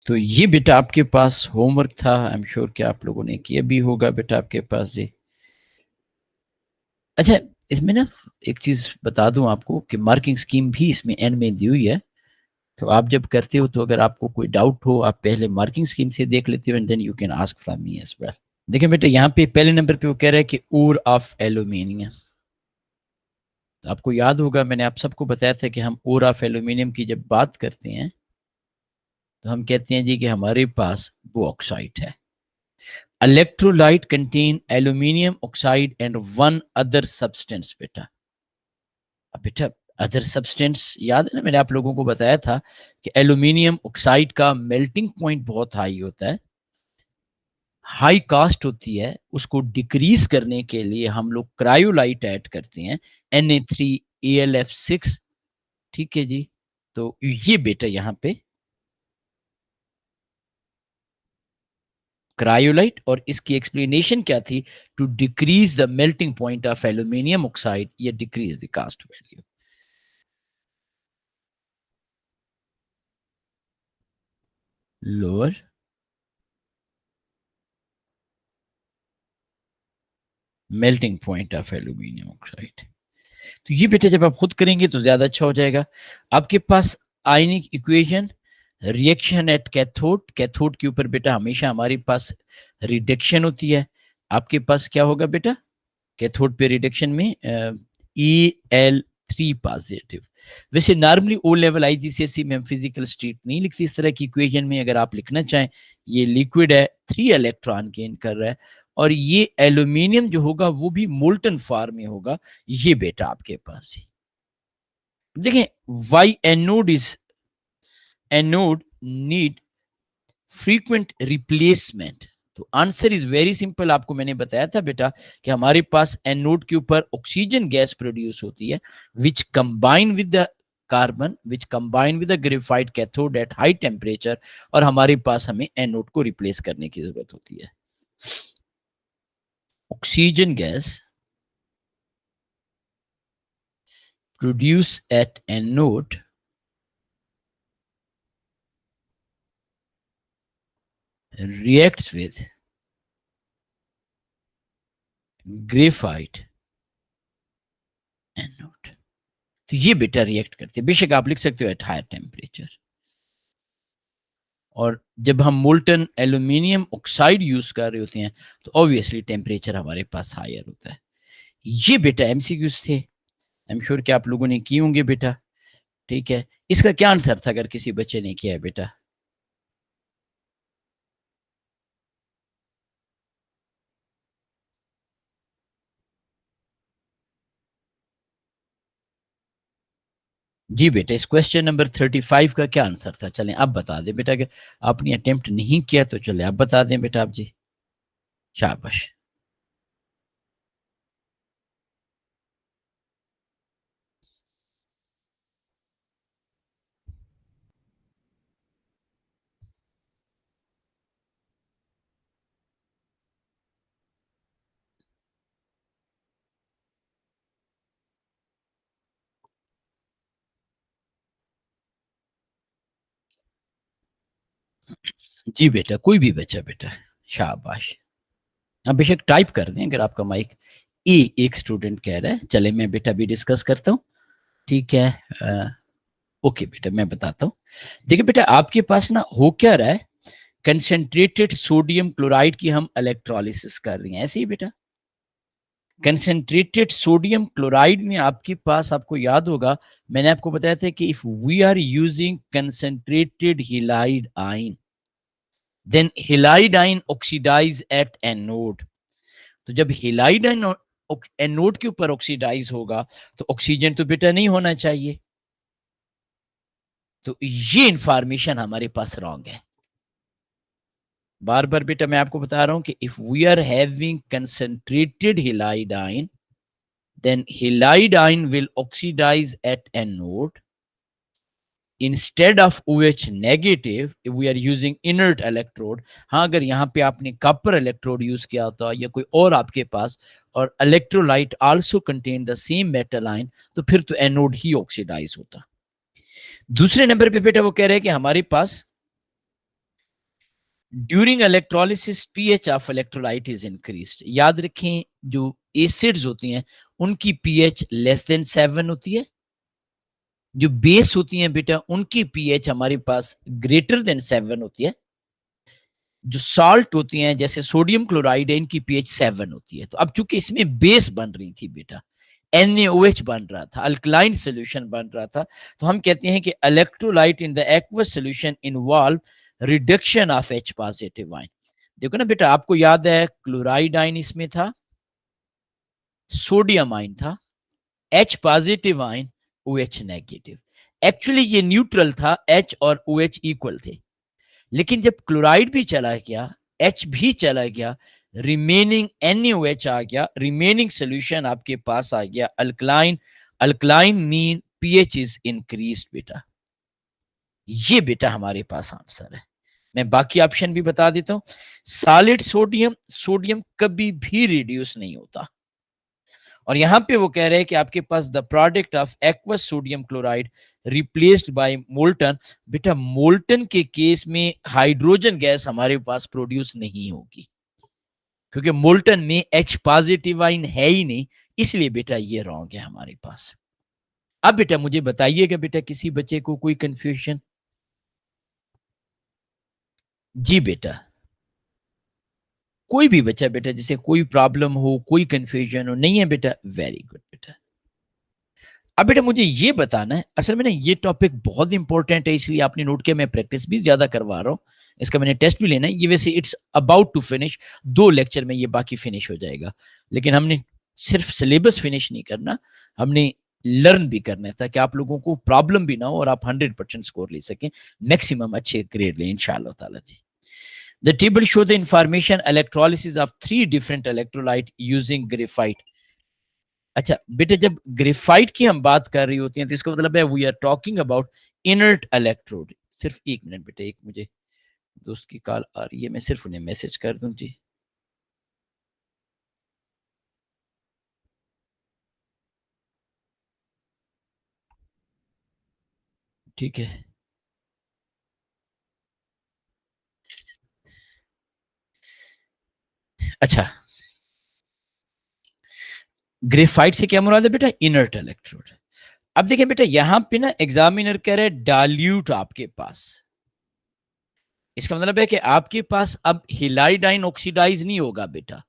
तो ये बेटा आपके पास होमवर्क था, आई एम श्योर कि आप लोगों ने किया भी होगा बेटा आपके पास जी। अच्छा, इसमें ना एक चीज बता दूं आपको कि मार्किंग स्कीम भी इसमें एंड में दी हुई है। तो आप जब करते हो तो अगर आपको कोई डाउट हो आप पहले मार्किंग स्कीम से देख लेते हो and then you can ask from me as well. देखिए बेटा यहाँ पे पहले नंबर पे वो कह रहा है कि ओर ऑफ एल्यूमिनियम। आपको याद होगा मैंने आप सबको बताया था कि हम ओर ऑफ एल्यूमिनियम की जब बात करते हैं तो हम कहते हैं जी कि हमारे पास वो ऑक्साइड है। Electrolyte contain aluminium oxide and one other substance बेटा। अब बेटा अदर सब्सटेंस याद है ना, मैंने आप लोगों को बताया था कि एल्यूमिनियम ऑक्साइड का मेल्टिंग पॉइंट बहुत हाई होता है, हाई कास्ट होती है। उसको डिक्रीज करने के लिए हम लोग क्रायोलाइट ऐड करते हैं, Na3AlF6। ठीक है जी। तो ये बेटा यहाँ पे क्रायोलाइट, और इसकी एक्सप्लेनेशन क्या थी? To decrease the melting point of aluminium oxide या decrease the cost value. Lower melting point of aluminium oxide. तो ये बेटा जब आप खुद करेंगे तो ज्यादा अच्छा हो जाएगा। आपके पास ionic equation, reaction at cathode, cathode के ऊपर बेटा हमेशा हमारे पास रिडक्शन होती है। आपके पास क्या होगा बेटा कैथोड पे रिडक्शन में? EL3 positive. वैसे नॉर्मली ओ लेवल IGCSE में हम फिजिकल स्टेट नहीं लिखती इस तरह की इक्वेशन में। अगर आप लिखना चाहें, ये लिक्विड है, 3 इलेक्ट्रॉन गेन कर रहा है, और ये एल्यूमिनियम जो होगा वो भी मोल्टन फॉर्म में होगा। ये बेटा आपके पास है। देखें, why anode need frequent replacement. तो आंसर इज वेरी सिंपल। आपको मैंने बताया था बेटा कि हमारे पास एनोड के ऊपर ऑक्सीजन गैस प्रोड्यूस होती है which combine with the carbon, which combine with the graphite cathode at high temperature, और हमारे पास हमें एनोड को रिप्लेस करने की जरूरत होती है। Oxygen gas produce at anode reacts with graphite anode. तो ये बेटा रिएक्ट करते हैं। बेशक आप लिख सकते हो एट हायर टेम्परेचर। और जब हम मोल्टन एल्यूमिनियम ऑक्साइड यूज कर रहे होते हैं तो ऑब्वियसली टेम्परेचर हमारे पास हायर होता है। ये बेटा एमसीक्यूज थे, आई एम श्योर कि आप लोगों ने किए होंगे बेटा। ठीक है, इसका क्या आंसर था अगर किसी बच्चे ने किया है बेटा? जी बेटा, इस क्वेश्चन नंबर 35 का क्या आंसर था? चलें आप बता दें बेटा। अगर आपने अटेम्प्ट नहीं किया तो चले आप बता दें बेटा आप जी। शाबाश। जी बेटा, कोई भी बच्चा बेटा। शाबाश। आप बेशक टाइप कर दें अगर आपका माइक। ए एक स्टूडेंट कह रहा है, चले मैं बेटा भी डिस्कस करता हूँ। ठीक है। ओके बेटा, मैं बताता हूँ। देखिए बेटा, आपके पास ना हो क्या रहा है, कंसेंट्रेटेड सोडियम क्लोराइड की हम इलेक्ट्रोलिसिस कर रहे हैं, ऐसे ही बेटा। कंसेंट्रेटेड सोडियम क्लोराइड में आपके पास, आपको याद होगा मैंने आपको बताया था कि if we are using concentrated halide ion, then हिलाइड आइन ऑक्सीडाइज एट एनोड। तो जब हिलाइड आइन एनोड के ऊपर ऑक्सीडाइज होगा तो ऑक्सीजन तो बेटा नहीं होना चाहिए। तो ये इंफॉर्मेशन हमारे पास रॉन्ग है। बार बार बेटा मैं आपको बता रहा हूं कि if we are having concentrated halide ion, then halide ion will oxidize at anode. Instead of OH negative, if we are using inert electrode, हाँ अगर यहाँ पे आपने कॉपर इलेक्ट्रोड यूज किया होता या कोई और आपके पास, और electrolyte also contain the same metal ion, तो फिर तो एनोड ही ऑक्सीडाइज होता। दूसरे नंबर पे बेटा वो कह रहे हैं कि हमारे पास during electrolysis pH of electrolyte is increased. याद रखें जो एसिड्स होती हैं उनकी पीएच लेस देन 7 होती है, जो बेस होती हैं बेटा उनकी पीएच हमारे पास ग्रेटर देन 7 होती है, जो साल्ट होती हैं जैसे सोडियम क्लोराइड है इनकी पीएच 7 होती है। तो अब चूंकि इसमें बेस बन रही थी बेटा, NaOH बन रहा था, अल्कलाइन सोल्यूशन बन रहा था, तो हम कहते हैं कि electrolyte in the aqueous solution involve reduction of H positive ion. देखो ना बेटा, आपको याद है क्लोराइड आयन इसमें था, सोडियम आयन था, H positive ion, OH negative. Actually ये न्यूट्रल था, H और OH इक्वल थे, लेकिन जब क्लोराइड भी चला गया, H भी चला गया, रिमेनिंग NaOH आ गया, रिमेनिंग सोल्यूशन आपके पास आ गया alkaline. Alkaline mean pH is increased बेटा। ये बेटा हमारे पास आंसर है। मैं बाकी ऑप्शन भी बता देता हूं। सॉलिड सोडियम, सोडियम कभी भी रिड्यूस नहीं होता, और यहां पे वो कह रहे हैं कि आपके पास the product of aqueous sodium chloride replaced by molten. बेटा मोल्टन के केस में हाइड्रोजन गैस हमारे पास प्रोड्यूस नहीं होगी, क्योंकि मोल्टन में H पॉजिटिव आइन है ही नहीं, इसलिए बेटा ये रॉन्ग है हमारे पास। अब बेटा मुझे बताइएगा बेटा, किसी बच्चे को कोई कंफ्यूजन? जी बेटा, कोई भी बच्चा बेटा जिसे कोई प्रॉब्लम हो, कोई कंफ्यूजन हो, नहीं है बेटा? वेरी गुड बेटा। अब बेटा मुझे ये बताना है, असल में ना ये टॉपिक बहुत इंपॉर्टेंट है, इसलिए आपने नोट किया, मैं प्रैक्टिस भी ज्यादा करवा रहा हूँ, इसका मैंने टेस्ट भी लेना है। ये वैसे it's about to finish, 2 lecture में ये बाकी फिनिश हो जाएगा, लेकिन हमने सिर्फ सिलेबस फिनिश नहीं करना, हमने लर्न भी करना है, ताकि आप लोगों को प्रॉब्लम भी ना हो और आप 100% स्कोर ले सकें, मैक्सिमम अच्छे ग्रेड लें इंशाल्लाह ताला जी। The table show the information electrolysis of 3 different electrolyte using graphite। अच्छा बेटे, जब ग्रेफाइट की हम बात कर रही होती हैं तो इसका मतलब है we are talking about inert electrode. सिर्फ 1 मिनट बेटे, एक मुझे दोस्त की कॉल आ रही है, मैं सिर्फ उन्हें मैसेज कर दूं जी। ठीक है। अच्छा, ग्रेफाइट से क्या मुराद है बेटा? Inert electrode. अब देखिए बेटा, यहां पे ना एग्जामिनर कह रहे हैं डाल्यूट आपके पास, इसका मतलब है कि आपके पास अब हिलाइडाइन ऑक्सीडाइज नहीं होगा बेटा,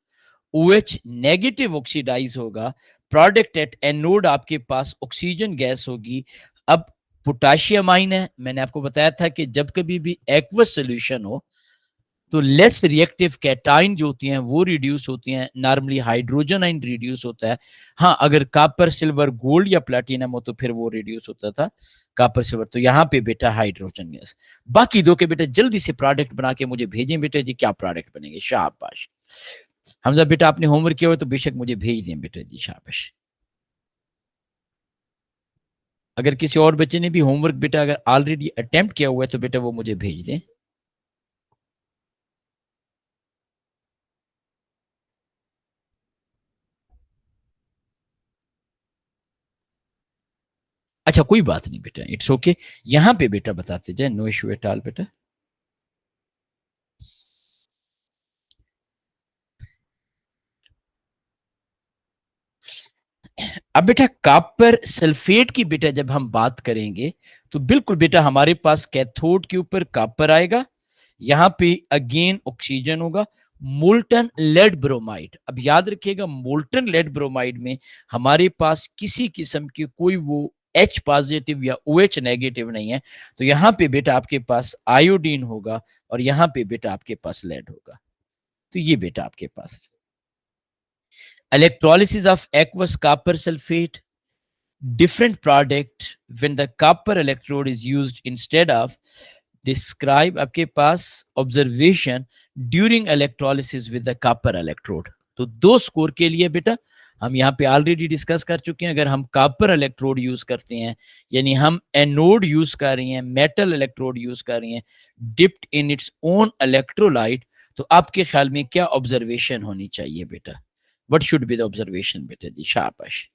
OH नेगेटिव ऑक्सीडाइज होगा, प्रोडक्ट एट एनोड आपके पास ऑक्सीजन गैस होगी। अब पोटाशियम आइन है, मैंने आपको बताया था कि जब कभी भी एक्वस सोल्यूशन हो तो लेस रिएक्टिव कैटाइन जो होती हैं वो रिड्यूस होती हैं, नॉर्मली हाइड्रोजन आइन रिड्यूस होता है। हाँ, अगर कॉपर सिल्वर गोल्ड या प्लेटिनम हो तो फिर वो रिड्यूस होता था, कॉपर सिल्वर। तो यहाँ पे बेटा हाइड्रोजन गैस। बाकी दो के बेटा जल्दी से प्रोडक्ट बना के मुझे भेजें बेटा जी, क्या प्रोडक्ट बनेंगे? शाबाश हमजा बेटा, आपने होमवर्क किया हो तो बेशक मुझे भेज दें बेटा जी, शाबाश। अगर किसी और बच्चे ने भी होमवर्क बेटा अगर ऑलरेडी अटेम्प्ट किया हुआ है तो बेटा वो मुझे भेज दें। अच्छा कोई बात नहीं बेटा, इट्स ओके। यहाँ पे बेटा बताते जाए, नो इशू एट ऑल बेटा। अब बेटा कॉपर सल्फेट की बेटा जब हम बात करेंगे तो बिल्कुल बेटा हमारे पास कैथोड के ऊपर कॉपर आएगा, यहां पे अगेन ऑक्सीजन होगा, मोल्टन लेड ब्रोमाइड। अब याद रखिएगा, मोल्टन लेड ब्रोमाइड में हमारे पास किसी किस्म की कोई वो H पॉजिटिव या OH नेगेटिव नहीं है, तो यहां पे बेटा आपके पास आयोडीन होगा और यहां पे बेटा आपके पास लेड होगा। तो ये बेटा आपके पास electrolysis of aqueous copper sulphate, different product when the copper electrode is used instead of। describe आपके पास observation during electrolysis with the copper electrode। तो 2 स्कोर के लिए बेटा हम यहाँ पे ऑलरेडी डिस्कस कर चुके हैं। अगर हम कॉपर इलेक्ट्रोड यूज करते हैं, यानी हम एनोड यूज कर रही हैं, मेटल इलेक्ट्रोड यूज कर रही हैं, dipped in its own electrolyte, तो आपके ख्याल में क्या ऑब्जर्वेशन होनी चाहिए बेटा? What should be the observation बेटा जी? शाबाश।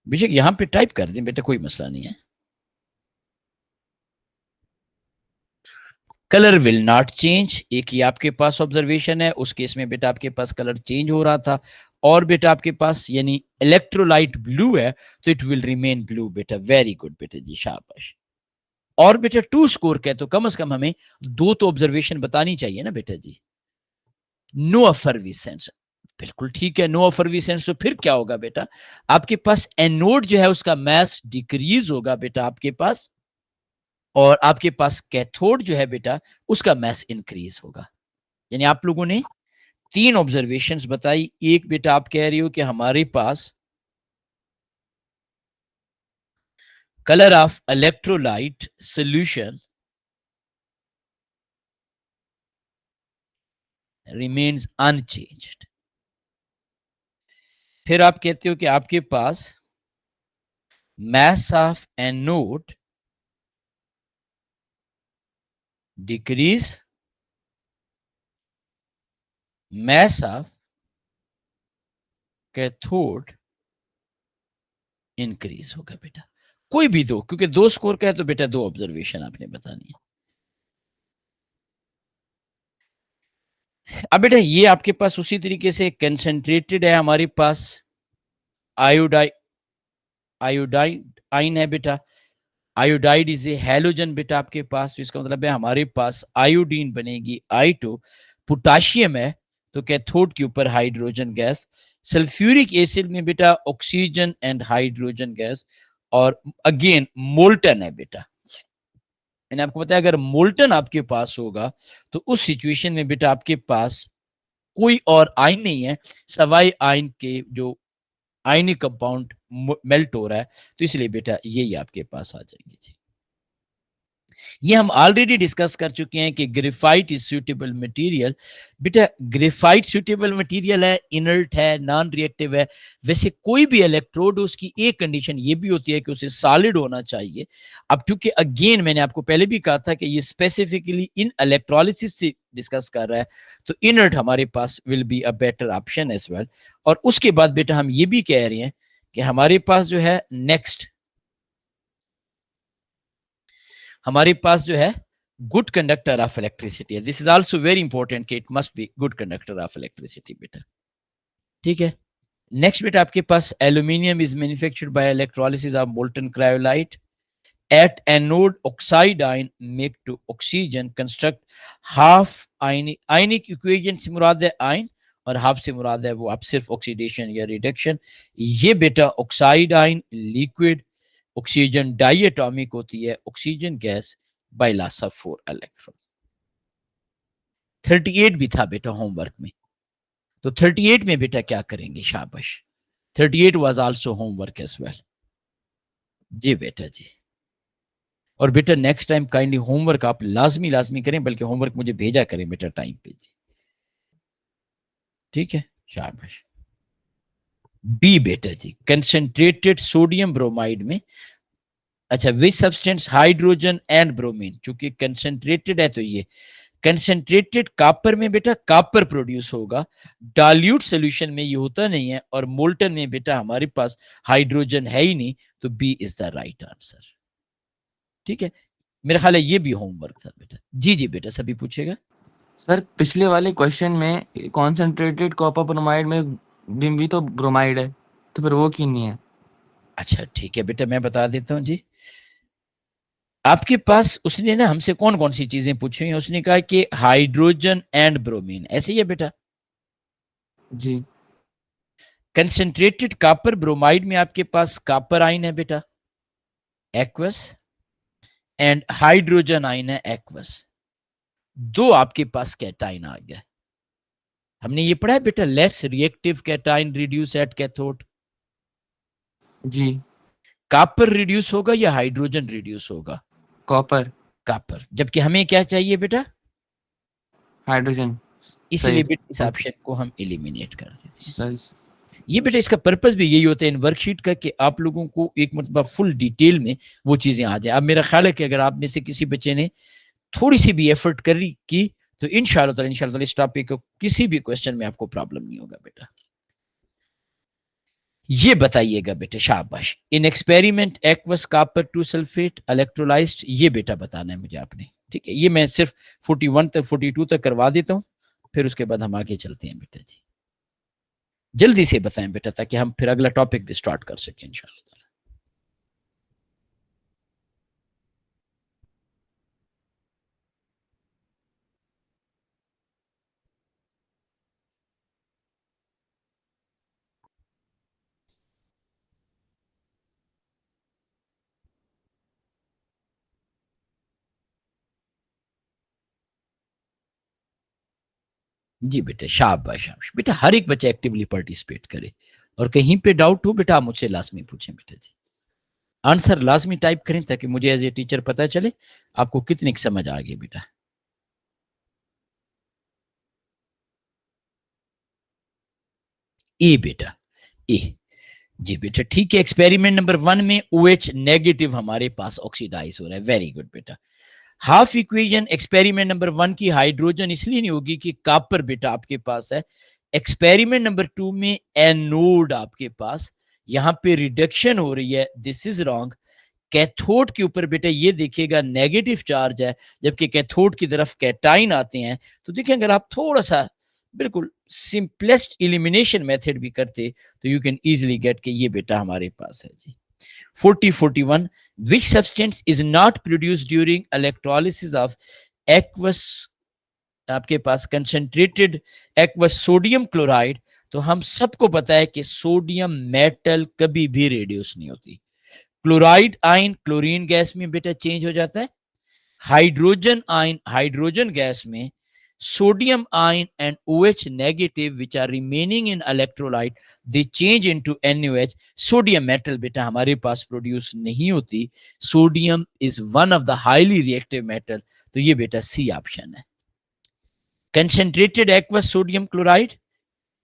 बेशक यहाँ पे टाइप कर दें बेटा, कोई मसला नहीं है। कलर विल नॉट चेंज, एक ये आपके पास ऑब्जर्वेशन है, उस केस में बेटा आपके पास कलर चेंज हो रहा था, और बेटा आपके पास यानी इलेक्ट्रोलाइट ब्लू है तो इट विल रिमेन ब्लू बेटा। वेरी गुड बेटा जी, शाबाश। और बेटा 2 स्कोर का है तो कम से कम हमें 2 तो ऑब्जर्वेशन बतानी चाहिए ना बेटा जी। नो एफर्विसेंस, बिल्कुल ठीक है, नो एफर्विसेंस। तो फिर क्या होगा बेटा, आपके पास एनोड जो है उसका मास डिक्रीज होगा बेटा आपके पास, और आपके पास कैथोड जो है बेटा उसका मास इंक्रीज होगा। यानी आप लोगों ने 3 ऑब्जर्वेशंस बताई। एक बेटा आप कह रही हो कि हमारे पास colour of electrolyte solution remains unchanged. फिर आप कहते हो कि आपके पास mass of anode decrease, mass of cathode increase होगा बेटा। कोई भी दो, क्योंकि 2 स्कोर का है तो बेटा 2 ऑब्जर्वेशन आपने बतानी है। अब बेटा ये आपके पास उसी तरीके से कंसंट्रेटेड है, हमारे पास आयोडाइड आयोडाइड आइन है बेटा। आयोडाइड इज ए हैलोजन बेटा आपके पास, तो इसका मतलब है हमारे पास आयोडीन बनेगी I2। पोटाशियम है तो कैथोड के ऊपर हाइड्रोजन गैस। सल्फ्यूरिक एसिड में बेटा ऑक्सीजन एंड हाइड्रोजन गैस, और अगेन मोल्टन है बेटा। मैंने आपको बताया अगर मोल्टन आपके पास होगा तो उस सिचुएशन में बेटा आपके पास कोई और आयन नहीं है सवाई आयन के, जो आयनिक कंपाउंड मेल्ट हो रहा है, तो इसलिए बेटा यही आपके पास आ जाएंगे जी। ये हम ऑलरेडी डिस्कस कर चुके हैं कि ग्रेफाइट इज सूटेबल मटेरियल। बेटा ग्रेफाइट सूटेबल मटेरियल है, इनर्ट है, नॉन रिएक्टिव है। वैसे कोई भी इलेक्ट्रोड उसकी एक कंडीशन ये भी होती है कि उसे सॉलिड होना चाहिए। अब क्योंकि अगेन मैंने आपको पहले भी कहा था कि ये स्पेसिफिकली इन इलेक्ट्रोलिसिस से डिस्कस कर रहा है, तो इनर्ट हमारे पास will be a better option as well. और उसके बाद बेटा हम ये भी कह रहे हैं कि हमारे पास जो है नेक्स्ट, हमारे पास जो है गुड कंडक्टर ऑफ इलेक्ट्रिसिटी है। This is also very important कि it must be good conductor of electricity बेटा। ठीक है, नेक्स्ट बेटा आपके पास aluminium is manufactured by electrolysis of molten cryolite at anode oxide ion make to oxygen construct half ionic equation से मुराद है आयन, और हाफ से मुराद है वो आप सिर्फ ऑक्सीडेशन या रिडक्शन। ये बेटा oxide ion liquid, oxygen diatomic होती है, oxygen gas by loss of 4 electron. 38 भी था बेटा होमवर्क में, तो 38 में बेटा क्या करेंगे, शाबाश। 38 was also homework as well. जी बेटा जी। और बेटा नेक्स्ट टाइम काइंडली होमवर्क आप लाजमी लाजमी करें, बल्कि होमवर्क मुझे भेजा करें बेटा टाइम पे जी। ठीक है, शाबाश। बी बेटा जी, कंसंट्रेटेड सोडियम ब्रोमाइड में, अच्छा which substance hydrogen and bromine, चूंकि कंसंट्रेटेड है तो ये कंसंट्रेटेड कापर में बेटा कापर प्रोड्यूस होगा, डाल्यूट सोल्यूशन में ये होता नहीं है, और मोल्टन में बेटा हमारे पास हाइड्रोजन है ही नहीं, तो B is the right answer. ठीक है, मेरा ख्याल है ये भी होमवर्क था बेटा। जी जी बेटा, सभी पूछेगा। सर पिछले वाले क्वेश्चन में कॉन्सेंट्रेटेड कॉपर ब्रोमाइड में भी तो ब्रोमाइड है, तो फिर वो क्यों नहीं है? अच्छा ठीक है बेटा, मैं बता देता हूँ जी। आपके पास उसने ना हमसे कौन कौन सी चीजें पूछी हैं, उसने कहा कि हाइड्रोजन एंड ब्रोमीन, ऐसे ही है बेटा। जी। कंसंट्रेटेड कॉपर ब्रोमाइड में आपके पास कॉपर आयन है बेटा एक्वस, एंड हाइड्रोजन आयन है एक्वस। दो आपके पास कैटाइन आ गया। हमने ये पढ़ा है बेटा, less reactive cation reduce at cathode. जी। कॉपर रिड्यूस होगा या हाइड्रोजन रिड्यूस होगा? कॉपर। कॉपर, जबकि हमें क्या चाहिए बेटा, हाइड्रोजन। सही। इसलिए बेटा इस ऑप्शन को हम एलिमिनेट कर देते हैं। सही। ये बेटा इसका पर्पस भी यही होता है इन वर्कशीट का कि आप लोगों को एक मतलब फुल डिटेल में वो चीजें आ जाए। अब मेरा ख्याल है कि अगर आप में से किसी बच्चे ने थोड़ी सी भी एफर्ट करी की तो इंशाल्लाह इस टॉपिक को किसी भी क्वेश्चन में आपको प्रॉब्लम नहीं होगा बेटा। ये बताइएगा बेटे, शाबाश। In experiment aqueous copper 2 sulphate electrolysed, ये बेटा बताना है मुझे आपने, ठीक है। ये मैं सिर्फ 41 तक 42 तक करवा देता हूँ, फिर उसके बाद हम आगे चलते हैं बेटा जी। जल्दी से बताएं बेटा, ताकि हम फिर अगला टॉपिक भी स्टार्ट कर सकें इंशाल्लाह। जी बेटा, शाबाश शाबाश बेटा, हर एक बच्चा एक्टिवली पार्टिसिपेट करे, और कहीं पे डाउट हो बेटा आप मुझसे लाजमी पूछें बेटा जी। आंसर लाजमी टाइप करें, ताकि मुझे एज ए टीचर पता चले आपको कितनी समझ आ गई बेटा। ए बेटा, ए। जी बेटा ठीक है। एक्सपेरिमेंट नंबर 1 में OH नेगेटिव हमारे पास ऑक्सीडाइज हो रहा है, वेरी गुड बेटा। हाफ इक्वेशन एक्सपेरिमेंट नंबर 1 की हाइड्रोजन इसलिए नहीं होगी कि कॉपर बेटा आपके पास है। एक्सपेरिमेंट नंबर 2 में एनोड आपके पास, यहां पे रिडक्शन हो रही है, दिस इज रॉन्ग। कैथोड के ऊपर बेटा ये देखिएगा नेगेटिव चार्ज है, जबकि कैथोड की तरफ कैटाइन आते हैं। तो देखिए, अगर आप थोड़ा सा बिल्कुल सिंपलेस्ट इलिमिनेशन मेथड भी करते, तो यू कैन इजीली गेट के ये बेटा हमारे पास है जी। 41 which substance is not produced during electrolysis of aqueous, आपके पास कंसंट्रेटेड एक्वस सोडियम क्लोराइड। तो हम सबको पता है कि सोडियम मेटल कभी भी रेड्यूस नहीं होती। क्लोराइड आयन क्लोरीन गैस में बेटा चेंज हो जाता है। हाइड्रोजन आयन हाइड्रोजन गैस में। sodium ion and OH negative which are remaining in electrolyte, they change into NaOH। Sodium metal बेटा हमारे पास प्रोड्यूस नहीं होती। Sodium is one of the highly reactive metal. तो ये बेटा सी ऑप्शन है। कंसेंट्रेटेड एक्वस सोडियम क्लोराइड,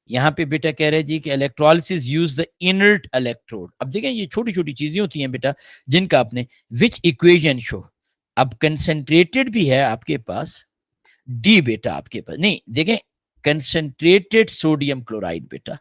यहाँ पे बेटा कह रहे हैं जी कि electrolysis use the inert electrode. अब देखें, ये छोटी छोटी चीजें होती हैं बेटा जिनका आपने विच इक्वेशन शो। अब कंसेंट्रेटेड भी है आपके पास, डी बेटा आपके पास नहीं, देखें कंसेंट्रेटेड सोडियम क्लोराइड बेटा,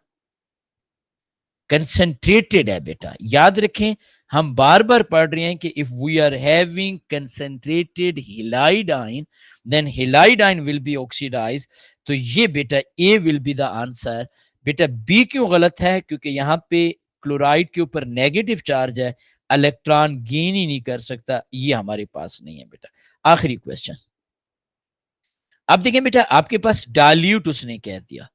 कंसेंट्रेटेड है बेटा, याद रखें। हम बार बार पढ़ रहे हैं कि if we are having concentrated halide ion, then halide ion will be oxidise. तो ये बेटा A will be the answer. बेटा बी क्यों गलत है? क्योंकि यहाँ पे क्लोराइड के ऊपर नेगेटिव चार्ज है, इलेक्ट्रॉन गेन ही नहीं कर सकता, ये हमारे पास नहीं है बेटा। आखिरी क्वेश्चन। अब देखें बेटा, आपके पास डाल्यूट उसने कह दिया।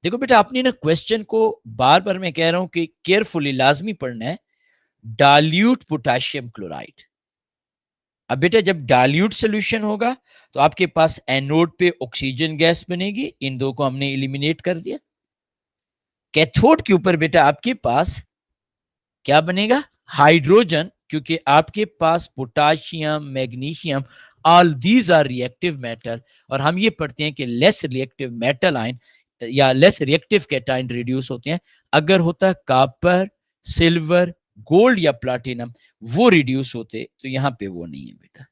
देखो बेटा, आपने ना क्वेश्चन को बार बार मैं कह रहा हूं कि केयरफुली लाजमी पढ़ना है। Dilute potassium chloride. अब बेटा जब डाल्यूट सोल्यूशन होगा, तो आपके पास एनोड पे ऑक्सीजन गैस बनेगी, इन दो को हमने एलिमिनेट कर दिया। कैथोड के ऊपर बेटा आपके पास क्या बनेगा? हाइड्रोजन, क्योंकि आपके पास potassium magnesium all these are reactive metal. और हम ये पढ़ते हैं कि लेस रिएक्टिव मेटल आयन या लेस रिएक्टिव कैटायन रिड्यूस होते हैं। अगर होता कॉपर, सिल्वर, गोल्ड या प्लाटिनम, वो रिड्यूस होते, तो यहाँ पे वो नहीं है बेटा।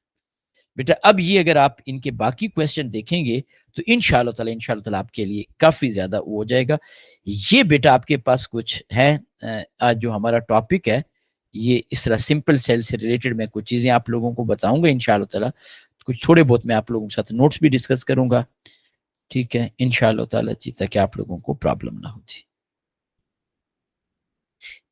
बेटा अब ये अगर आप इनके बाकी क्वेश्चन देखेंगे, तो इंशाल्लाह ताला आपके लिए काफी ज्यादा वो हो जाएगा। ये बेटा आपके पास कुछ है, आज जो हमारा टॉपिक है, ये इस तरह सिंपल सेल से रिलेटेड मैं कुछ चीजें आप लोगों को बताऊंगा इंशाल्लाह ताला। कुछ थोड़े बहुत मैं आप लोगों के साथ नोट्स भी डिस्कस करूंगा, ठीक है इंशाल्लाह ताला जी, ताकि आप लोगों को प्रॉब्लम ना हो जी।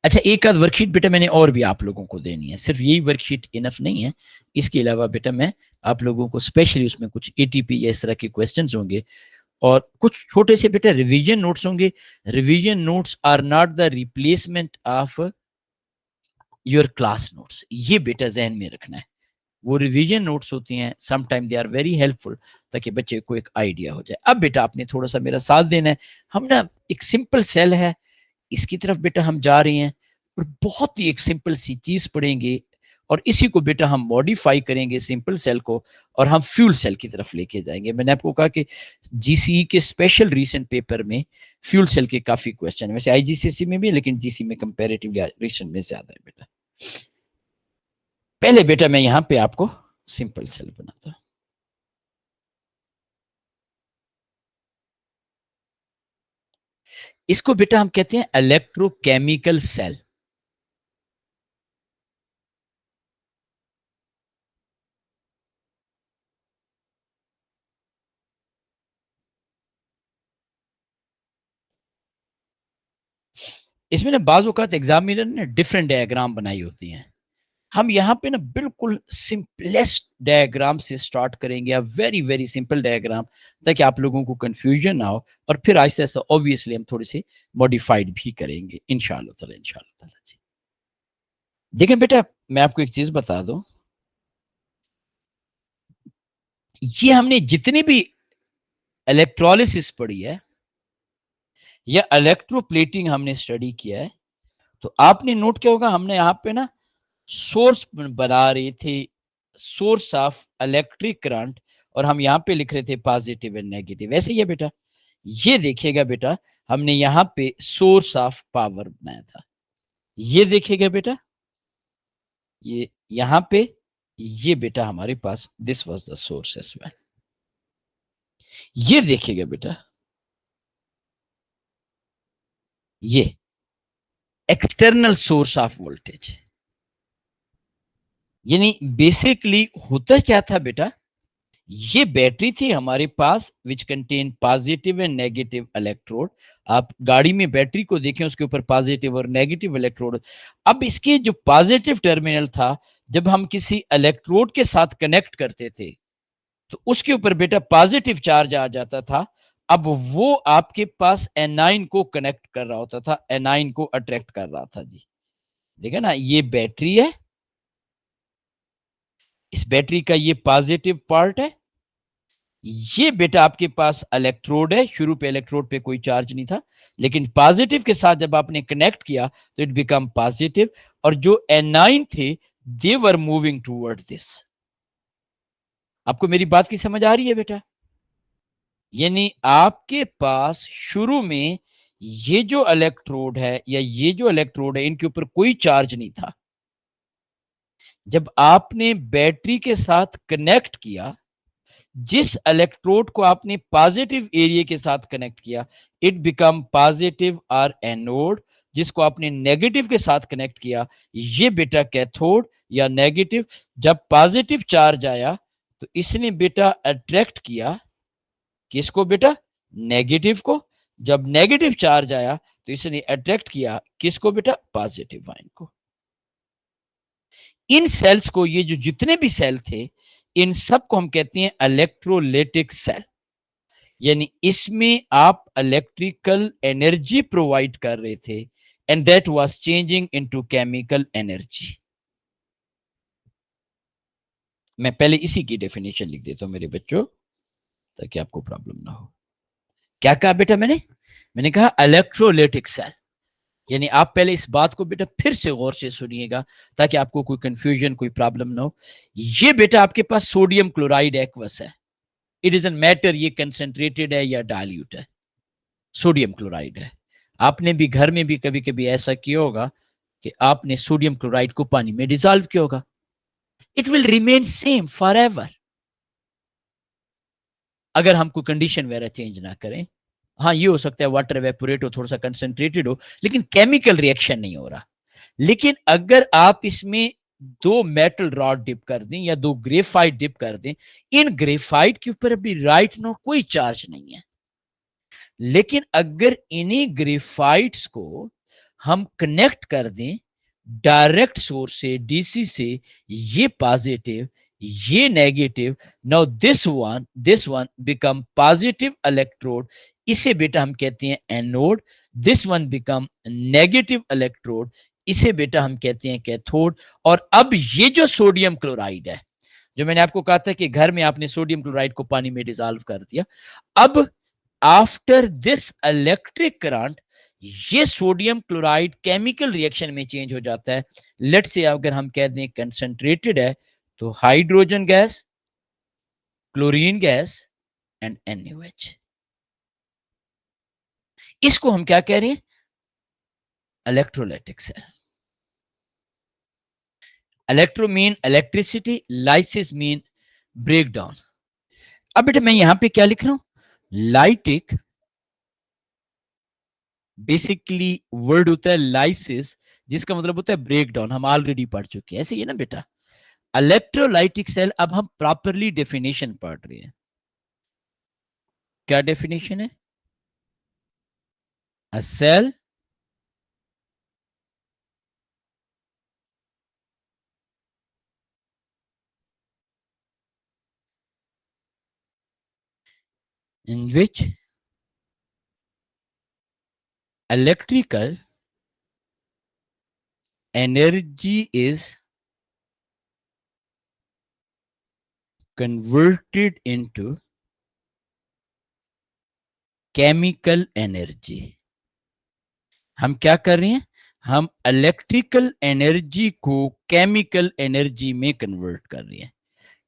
अच्छा, एक आध वर्कशीट बेटा मैंने और भी आप लोगों को देनी है, सिर्फ यही वर्कशीट इनफ नहीं है। इसके अलावा बेटा मैं आप लोगों को स्पेशली उसमें कुछ एटीपी या इस तरह के क्वेश्चंस होंगे, और कुछ छोटे से बेटा रिवीजन नोट्स होंगे। Revision notes are not the replacement of your class notes, ये बेटा जहन में रखना है। वो रिवीजन नोट्स होती हैं, some time they are very helpful, ताकि बच्चे को एक आइडिया हो जाए। अब बेटा आपने थोड़ा सा मेरा साथ देना है। हम ना एक सिंपल सेल है, इसकी तरफ बेटा हम जा रहे हैं, और बहुत ही एक सिंपल सी चीज पढ़ेंगे, और इसी को बेटा हम मॉडिफाई करेंगे सिंपल सेल को, और हम फ्यूल सेल की तरफ लेके जाएंगे। मैंने आपको कहा कि जीसीई के स्पेशल रीसेंट पेपर में फ्यूल सेल के काफी क्वेश्चन है, वैसे आईजीसीएसई में भी, लेकिन जीसी में कंपेरेटिवली रीसेंट में ज्यादा है बेटा। पहले बेटा मैं यहां पे आपको सिंपल सेल बनाता हूं। इसको बेटा हम कहते हैं इलेक्ट्रोकेमिकल सेल। इसमें ना बाज़ औक़ात एग्ज़ामिनर ने डिफरेंट डायग्राम बनाई होती हैं। हम यहाँ पे ना बिल्कुल सिंपलेस्ट डायग्राम से स्टार्ट करेंगे, वेरी वेरी सिंपल डायग्राम, ताकि आप लोगों को कंफ्यूजन ना हो, और फिर आहिस्ता आहिस्ता ऑब्वियसली हम थोड़े से मॉडिफाइड भी करेंगे इंशाल्लाह ताला जी। देखें बेटा, मैं आपको एक चीज बता दूं, ये हमने जितनी भी इलेक्ट्रोलिसिस पढ़ी है या इलेक्ट्रोप्लेटिंग हमने स्टडी किया है, तो आपने नोट किया होगा हमने यहाँ पे ना सोर्स बना रहे थे, सोर्स ऑफ इलेक्ट्रिक करंट, और हम यहाँ पे लिख रहे थे पॉजिटिव एंड नेगेटिव। ऐसे ही है बेटा, ये देखिएगा बेटा, हमने यहाँ पे सोर्स ऑफ पावर बनाया था। ये देखिएगा बेटा, ये यहाँ पे, ये बेटा हमारे पास this was the source as well. ये देखिएगा बेटा, ये एक्सटर्नल सोर्स ऑफ वोल्टेज। यानी बेसिकली होता क्या था बेटा, ये बैटरी थी हमारे पास which contain positive and negative electrode. आप गाड़ी में बैटरी को देखें, उसके ऊपर पॉजिटिव और नेगेटिव इलेक्ट्रोड। अब इसके जो पॉजिटिव टर्मिनल था, जब हम किसी इलेक्ट्रोड के साथ कनेक्ट करते थे तो उसके ऊपर बेटा पॉजिटिव चार्ज आ जाता था। अब वो आपके पास एनाइन को कनेक्ट कर रहा होता था, एनाइन को अट्रैक्ट कर रहा था जी। देखा ना, ये बैटरी है, इस बैटरी का ये पॉजिटिव पार्ट है, ये बेटा आपके पास इलेक्ट्रोड है। शुरू पे इलेक्ट्रोड पे कोई चार्ज नहीं था, लेकिन पॉजिटिव के साथ जब आपने कनेक्ट किया तो इट बिकम पॉजिटिव, और जो एनाइन थे दे वर मूविंग टूवर्ड दिस। आपको मेरी बात की समझ आ रही है बेटा? यानी आपके पास शुरू में ये जो इलेक्ट्रोड है या ये जो इलेक्ट्रोड है, इनके ऊपर कोई चार्ज नहीं था। जब आपने बैटरी के साथ कनेक्ट किया, जिस इलेक्ट्रोड को आपने पॉजिटिव एरिया के साथ कनेक्ट किया, इट बिकम पॉजिटिव और एनोड। जिसको आपने नेगेटिव के साथ कनेक्ट किया, ये बेटा कैथोड या नेगेटिव। जब पॉजिटिव चार्ज आया तो इसने बेटा अट्रैक्ट किया किसको बेटा? नेगेटिव को। जब नेगेटिव चार्ज आया तो इसने अट्रैक्ट किया किसको बेटा? पॉजिटिव आयन को। इन सेल्स को, ये जो जितने भी सेल थे, इन सब को हम कहते हैं इलेक्ट्रोलाइटिक सेल। यानी इसमें आप इलेक्ट्रिकल एनर्जी प्रोवाइड कर रहे थे, and that was changing into chemical energy. मैं पहले इसी की डेफिनेशन लिख देता हूं मेरे बच्चों, ताकि आपको प्रॉब्लम ना हो। क्या कहा बेटा मैंने? मैंने कहा इलेक्ट्रोलाइटिक सेल। यानी आप पहले इस बात को बेटा फिर से गौर से सुनिएगा, ताकि आपको कोई कंफ्यूजन, कोई प्रॉब्लम ना हो। ये बेटा आपके पास सोडियम क्लोराइड एक्वस है। इट इज एन मैटर, ये कंसेंट्रेटेड है या डाइल्यूट है, सोडियम क्लोराइड है। आपने भी घर में भी कभी कभी ऐसा किया होगा कि आपने सोडियम क्लोराइड को पानी में डिसॉल्व किया होगा। It will remain same for ever, अगर हम कोई कंडीशन वगैरह चेंज ना करें। हाँ, ये हो सकता है वाटर वेपोरेट हो, थोड़ा सा कंसेंट्रेटेड हो, लेकिन केमिकल रिएक्शन नहीं हो रहा। लेकिन अगर आप इसमें दो मेटल रॉड डिप कर दें या दो ग्रेफाइट डिप कर दें, इन ग्रेफाइट के ऊपर अभी राइट नो कोई चार्ज नहीं है। लेकिन अगर इन्हीं ग्रेफाइट्स को हम कनेक्ट कर दें डायरेक्ट सोर्स से, डीसी से, ये पॉजिटिव, ये negative, now this one become positive electrode, इसे बेटा हम कहते हैं anode. This one become negative electrode, इसे बेटा हम कहते हैं कैथोड। और अब ये जो सोडियम क्लोराइड है, जो मैंने आपको कहा था कि घर में आपने सोडियम क्लोराइड को पानी में डिसॉल्व कर दिया, अब आफ्टर दिस इलेक्ट्रिक करंट ये सोडियम क्लोराइड केमिकल रिएक्शन में चेंज हो जाता है। लेट से अगर हम कह दें कंसंट्रेटेड है, तो hydrogen gas, chlorine gas and NaOH। इसको हम क्या कह रहे हैं? Electrolytic cell. Electro mean electricity, lysis mean break down. अब बेटा मैं यहां पे क्या लिख रहा हूं? लाइटिक बेसिकली वर्ड होता है लाइसिस, जिसका मतलब होता है ब्रेक डाउन, हम ऑलरेडी पढ़ चुके हैं, ऐसे ही है ना बेटा। इलेक्ट्रोलाइटिक सेल, अब हम प्रॉपरली डेफिनेशन पढ़ रहे हैं। क्या डेफिनेशन है? अ cell in which electrical energy is converted into chemical energy। हम क्या कर रहे हैं? हम इलेक्ट्रिकल एनर्जी को केमिकल एनर्जी में कन्वर्ट कर रहे हैं।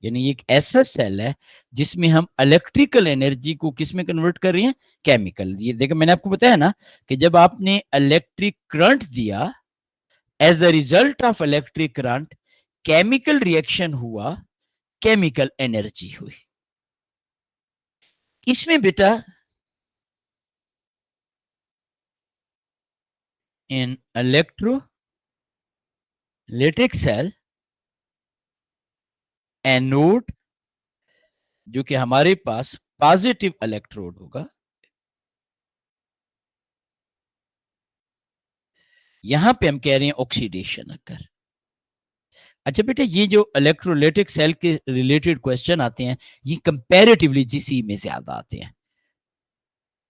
यानी एक ऐसा सेल है जिसमें हम इलेक्ट्रिकल एनर्जी को किस में कन्वर्ट कर रहे हैं? केमिकल। ये देखो मैंने आपको बताया ना कि जब आपने इलेक्ट्रिक करंट दिया, as a result of electric current chemical reaction हुआ, केमिकल एनर्जी हुई। इसमें बेटा इन इलेक्ट्रोलाइटिक सेल एनोड, जो कि हमारे पास पॉजिटिव इलेक्ट्रोड होगा, यहां पे हम कह रहे हैं ऑक्सीडेशन अकर। अच्छा बेटा, ये जो इलेक्ट्रोलाइटिक सेल के रिलेटेड क्वेश्चन आते हैं, ये कंपैरेटिवली जीसी में ज्यादा आते हैं,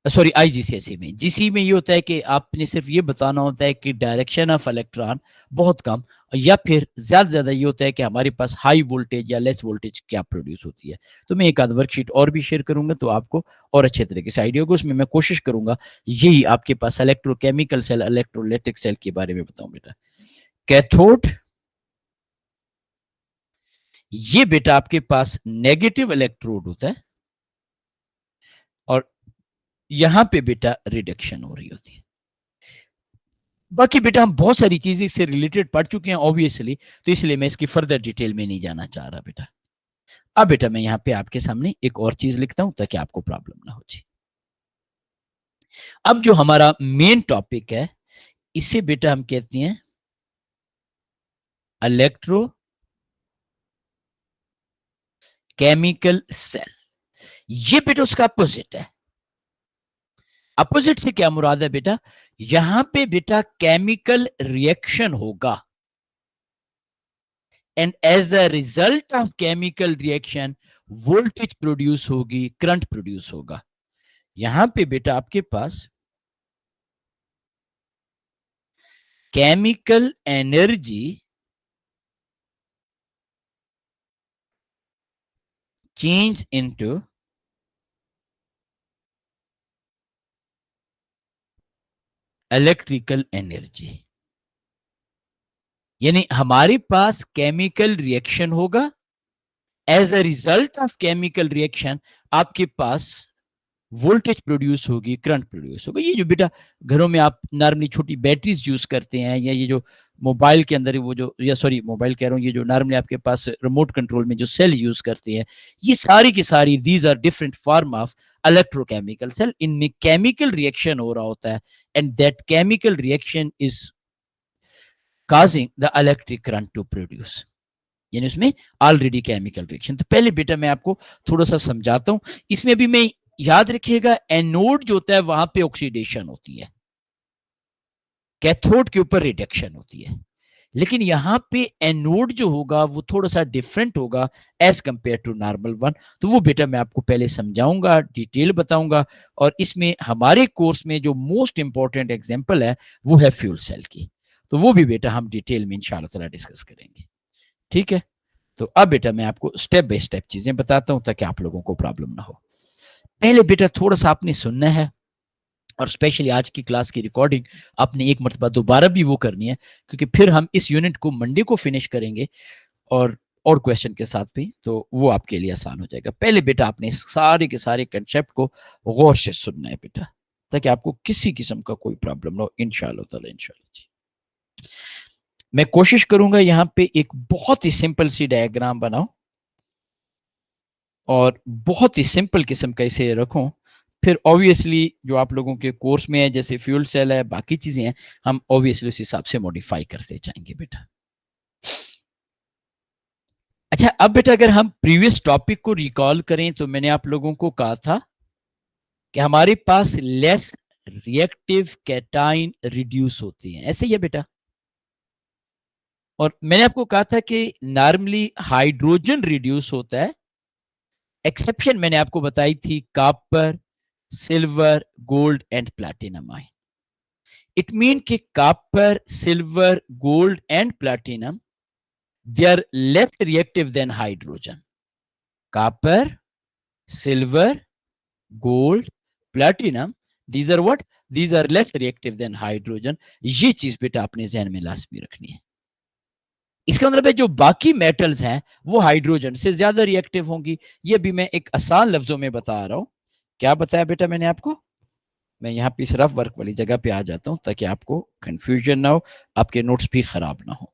सॉरी आईजीसीएसई में। जीसी में ये होता है कि आपने सिर्फ ये बताना होता है कि डायरेक्शन ऑफ इलेक्ट्रॉन बहुत कम, या फिर ज्यादा ज्यादा ये होता है कि हमारे पास हाई वोल्टेज या लेस वोल्टेज क्या प्रोड्यूस होती है। तो मैं एक आध वर्कशीट और भी शेयर करूंगा तो आपको और अच्छे तरीके से आइडिया होगा। उसमें मैं कोशिश करूंगा यही आपके पास इलेक्ट्रोकेमिकल सेल, इलेक्ट्रोलाइटिक सेल के बारे में बताऊं बेटा। कैथोड, ये बेटा आपके पास नेगेटिव इलेक्ट्रोड होता है, और यहां पे बेटा रिडक्शन हो रही होती है। बाकी बेटा हम बहुत सारी चीजें इससे रिलेटेड पढ़ चुके हैं ऑब्वियसली, तो इसलिए मैं इसकी फर्दर डिटेल में नहीं जाना चाह रहा बेटा। अब बेटा मैं यहाँ पे आपके सामने एक और चीज लिखता हूं ताकि आपको प्रॉब्लम ना हो जी। अब जो हमारा मेन टॉपिक है, इसे बेटा हम कहते हैं इलेक्ट्रो केमिकल सेल। ये बेटा उसका अपोजिट है। अपोजिट से क्या मुराद है बेटा? यहां पे बेटा केमिकल रिएक्शन होगा, and as a result of chemical reaction voltage produce होगी, करंट प्रोड्यूस होगा। यहां पे बेटा आपके पास chemical energy change into electrical energy. यानी हमारे पास केमिकल रिएक्शन होगा, as a result of chemical reaction आपके पास वोल्टेज प्रोड्यूस होगी, करंट प्रोड्यूस होगा। ये जो बेटा घरों में आप नॉर्मली छोटी बैटरीज यूज करते हैं, या ये जो मोबाइल के अंदर वो जो, या सॉरी मोबाइल कह रहा हूँ, ये जो नॉर्मली आपके पास रिमोट कंट्रोल में जो सेल यूज करते हैं, ये सारी की सारी these are different form of electrochemical cell. इनमें केमिकल रिएक्शन हो रहा होता है, and that chemical reaction is causing the electric current to produce. यानी उसमें ऑलरेडी केमिकल रिएक्शन। तो पहले बेटा मैं आपको थोड़ा सा समझाता हूं। इसमें भी मैं, याद रखिएगा, एनोड जो होता है वहां पे ऑक्सीडेशन होती है, कैथोड के ऊपर रिडक्शन होती है। लेकिन यहां पे एनोड जो होगा वो थोड़ा सा डिफरेंट होगा as compare to normal one. तो वो बेटा मैं आपको पहले समझाऊंगा, डिटेल बताऊंगा, और इसमें हमारे कोर्स में जो मोस्ट इंपॉर्टेंट एग्जांपल है वो है फ्यूल सेल की। तो वो भी बेटा हम डिटेल में इंशाल्लाह ताला डिस्कस करेंगे, ठीक है। तो अब बेटा मैं आपको स्टेप बाय स्टेप चीजें बताता हूं ताकि आप लोगों को प्रॉब्लम ना हो। पहले बेटा थोड़ा सा आपने सुनना है, और स्पेशली आज की क्लास की रिकॉर्डिंग आपने एक मरतबा दोबारा भी वो करनी है, क्योंकि फिर हम इस यूनिट को मंडे को फिनिश करेंगे, और क्वेश्चन के साथ भी, तो वो आपके लिए आसान हो जाएगा। पहले बेटा आपने इस सारे के सारे कंसेप्ट को गौर से सुनना है बेटा, ताकि आपको किसी किस्म का कोई प्रॉब्लम ना हो इंशाल्लाह ताला। इंशाल्लाह जी मैं कोशिश करूंगा यहाँ पे एक बहुत ही सिंपल सी डायग्राम बनाऊं, और बहुत ही सिंपल किस्म का इसे रखूं, फिर ऑब्वियसली जो आप लोगों के कोर्स में है, जैसे फ्यूल सेल है, बाकी चीजें हैं, हम ऑब्वियसली उस हिसाब से मॉडिफाई करते जाएंगे बेटा। अच्छा, अब बेटा अगर हम प्रीवियस टॉपिक को रिकॉल करें तो मैंने आप लोगों को कहा था कि हमारे पास लेस रिएक्टिव कैटाइन रिड्यूस होती हैं, ऐसे ही है बेटा। और मैंने आपको कहा था कि नॉर्मली हाइड्रोजन रिड्यूस होता है, एक्सेप्शन मैंने आपको बताई थी copper, silver, gold and platinum ion. It mean कि copper, silver, gold and platinum, they are less reactive than hydrogen. Copper, silver, gold, platinum, these are what? These are less reactive than hydrogen. ये चीज बेटा अपने जहन में लाजमी रखनी है। इसका मतलब है जो बाकी मेटल्स हैं वो हाइड्रोजन से ज्यादा रिएक्टिव होंगी। ये भी मैं एक आसान लफ्जों में बता रहा हूं। क्या बताया बेटा मैंने आपको? मैं यहाँ पे इस रफ वर्क वाली जगह पे आ जाता हूं ताकि आपको कंफ्यूजन ना हो, आपके नोट्स भी खराब ना हो।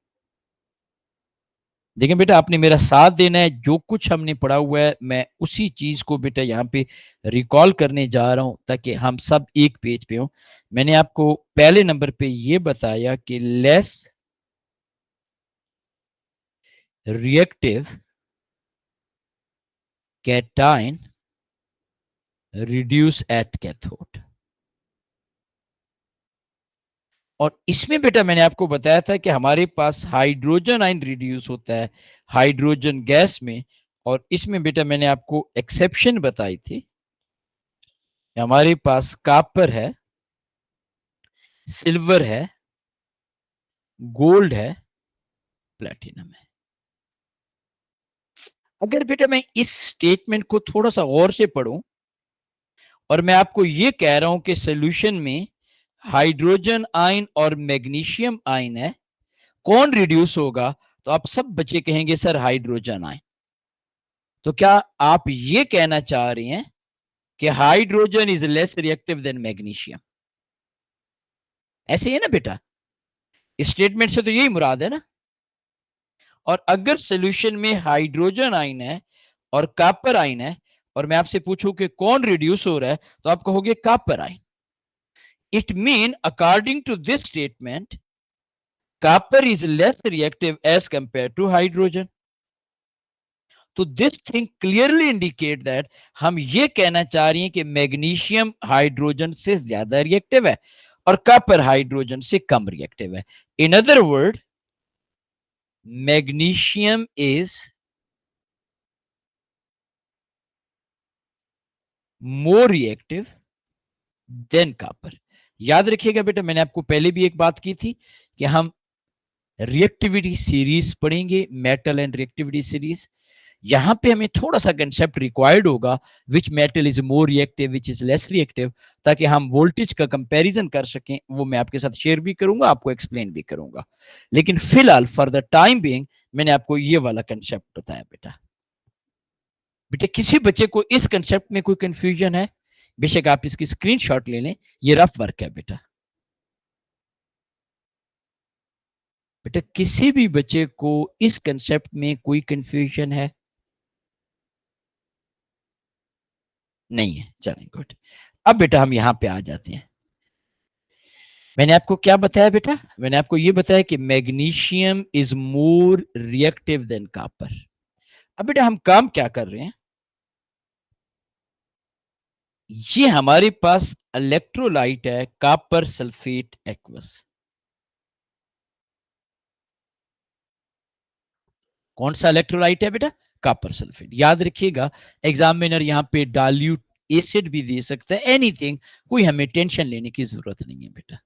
देखिए बेटा, आपने मेरा साथ देना है, जो कुछ हमने पढ़ा हुआ है मैं उसी चीज को बेटा यहाँ पे रिकॉल करने जा रहा हूं ताकि हम सब एक पेज पे हों। मैंने आपको पहले नंबर पे ये बताया कि less reactive cation reduce at cathode. और इसमें बेटा मैंने आपको बताया था कि हमारे पास हाइड्रोजन आयन रिड्यूस होता है हाइड्रोजन गैस में। और इसमें बेटा मैंने आपको एक्सेप्शन बताई थी, हमारे पास कॉपर है, सिल्वर है, गोल्ड है, प्लैटिनम है। अगर बेटा मैं इस स्टेटमेंट को थोड़ा सा और से पढ़ूं और मैं आपको ये कह रहा हूं कि सॉल्यूशन में हाइड्रोजन आयन और मैग्नीशियम आयन है, कौन रिड्यूस होगा? तो आप सब बच्चे कहेंगे सर हाइड्रोजन आयन। तो क्या आप ये कहना चाह रहे हैं कि hydrogen is less reactive than magnesium? ऐसे ही है ना बेटा, स्टेटमेंट से तो यही मुराद है ना। और अगर सॉल्यूशन में हाइड्रोजन आयन है और कॉपर आयन है और मैं आपसे पूछूं कि कौन रिड्यूस हो रहा है, तो आप कहोगे copper ion. It mean according to this statement copper is less reactive as compared to hydrogen. तो this thing clearly indicate that हम ये कहना चाह रही हैं कि मैग्नीशियम हाइड्रोजन से ज्यादा रिएक्टिव है और कॉपर हाइड्रोजन से कम रिएक्टिव है। In other word, magnesium is more reactive than copper. याद रखिएगा बेटा, मैंने आपको पहले भी एक बात की थी कि हम रिएक्टिविटी सीरीज पढ़ेंगे, मेटल एंड रिएक्टिविटी सीरीज। यहां पे हमें थोड़ा सा कंसेप्ट रिक्वायर्ड होगा, which metal is more reactive, which is less reactive, ताकि हम वोल्टेज का कंपैरिजन कर सकें। वो मैं आपके साथ शेयर भी करूंगा, आपको एक्सप्लेन भी करूंगा। लेकिन फिलहाल फॉर द टाइम बीइंग मैंने आपको ये वाला कंसेप्ट बताया बेटा। बेटा किसी बच्चे को इस कंसेप्ट में कोई कंफ्यूजन है, बेशक आप इसकी स्क्रीनशॉट ले लें, ये रफ वर्क है बेटा। बेटा किसी भी बच्चे को इस कंसेप्ट में कोई कंफ्यूजन है? नहीं है, चलें गुड। अब बेटा हम यहां पे आ जाते हैं। मैंने आपको क्या बताया बेटा? मैंने आपको ये बताया कि magnesium is more reactive than copper. अब बेटा हम काम क्या कर रहे हैं, ये हमारे पास इलेक्ट्रोलाइट है कॉपर सल्फेट एक्वस। कौन सा इलेक्ट्रोलाइट है बेटा? Copper sulphate. याद रखिएगा, एग्जामिनर यहां पे डाल्यूट एसिड भी दे सकता है, एनीथिंग, कोई हमें टेंशन लेने की जरूरत नहीं है बेटा।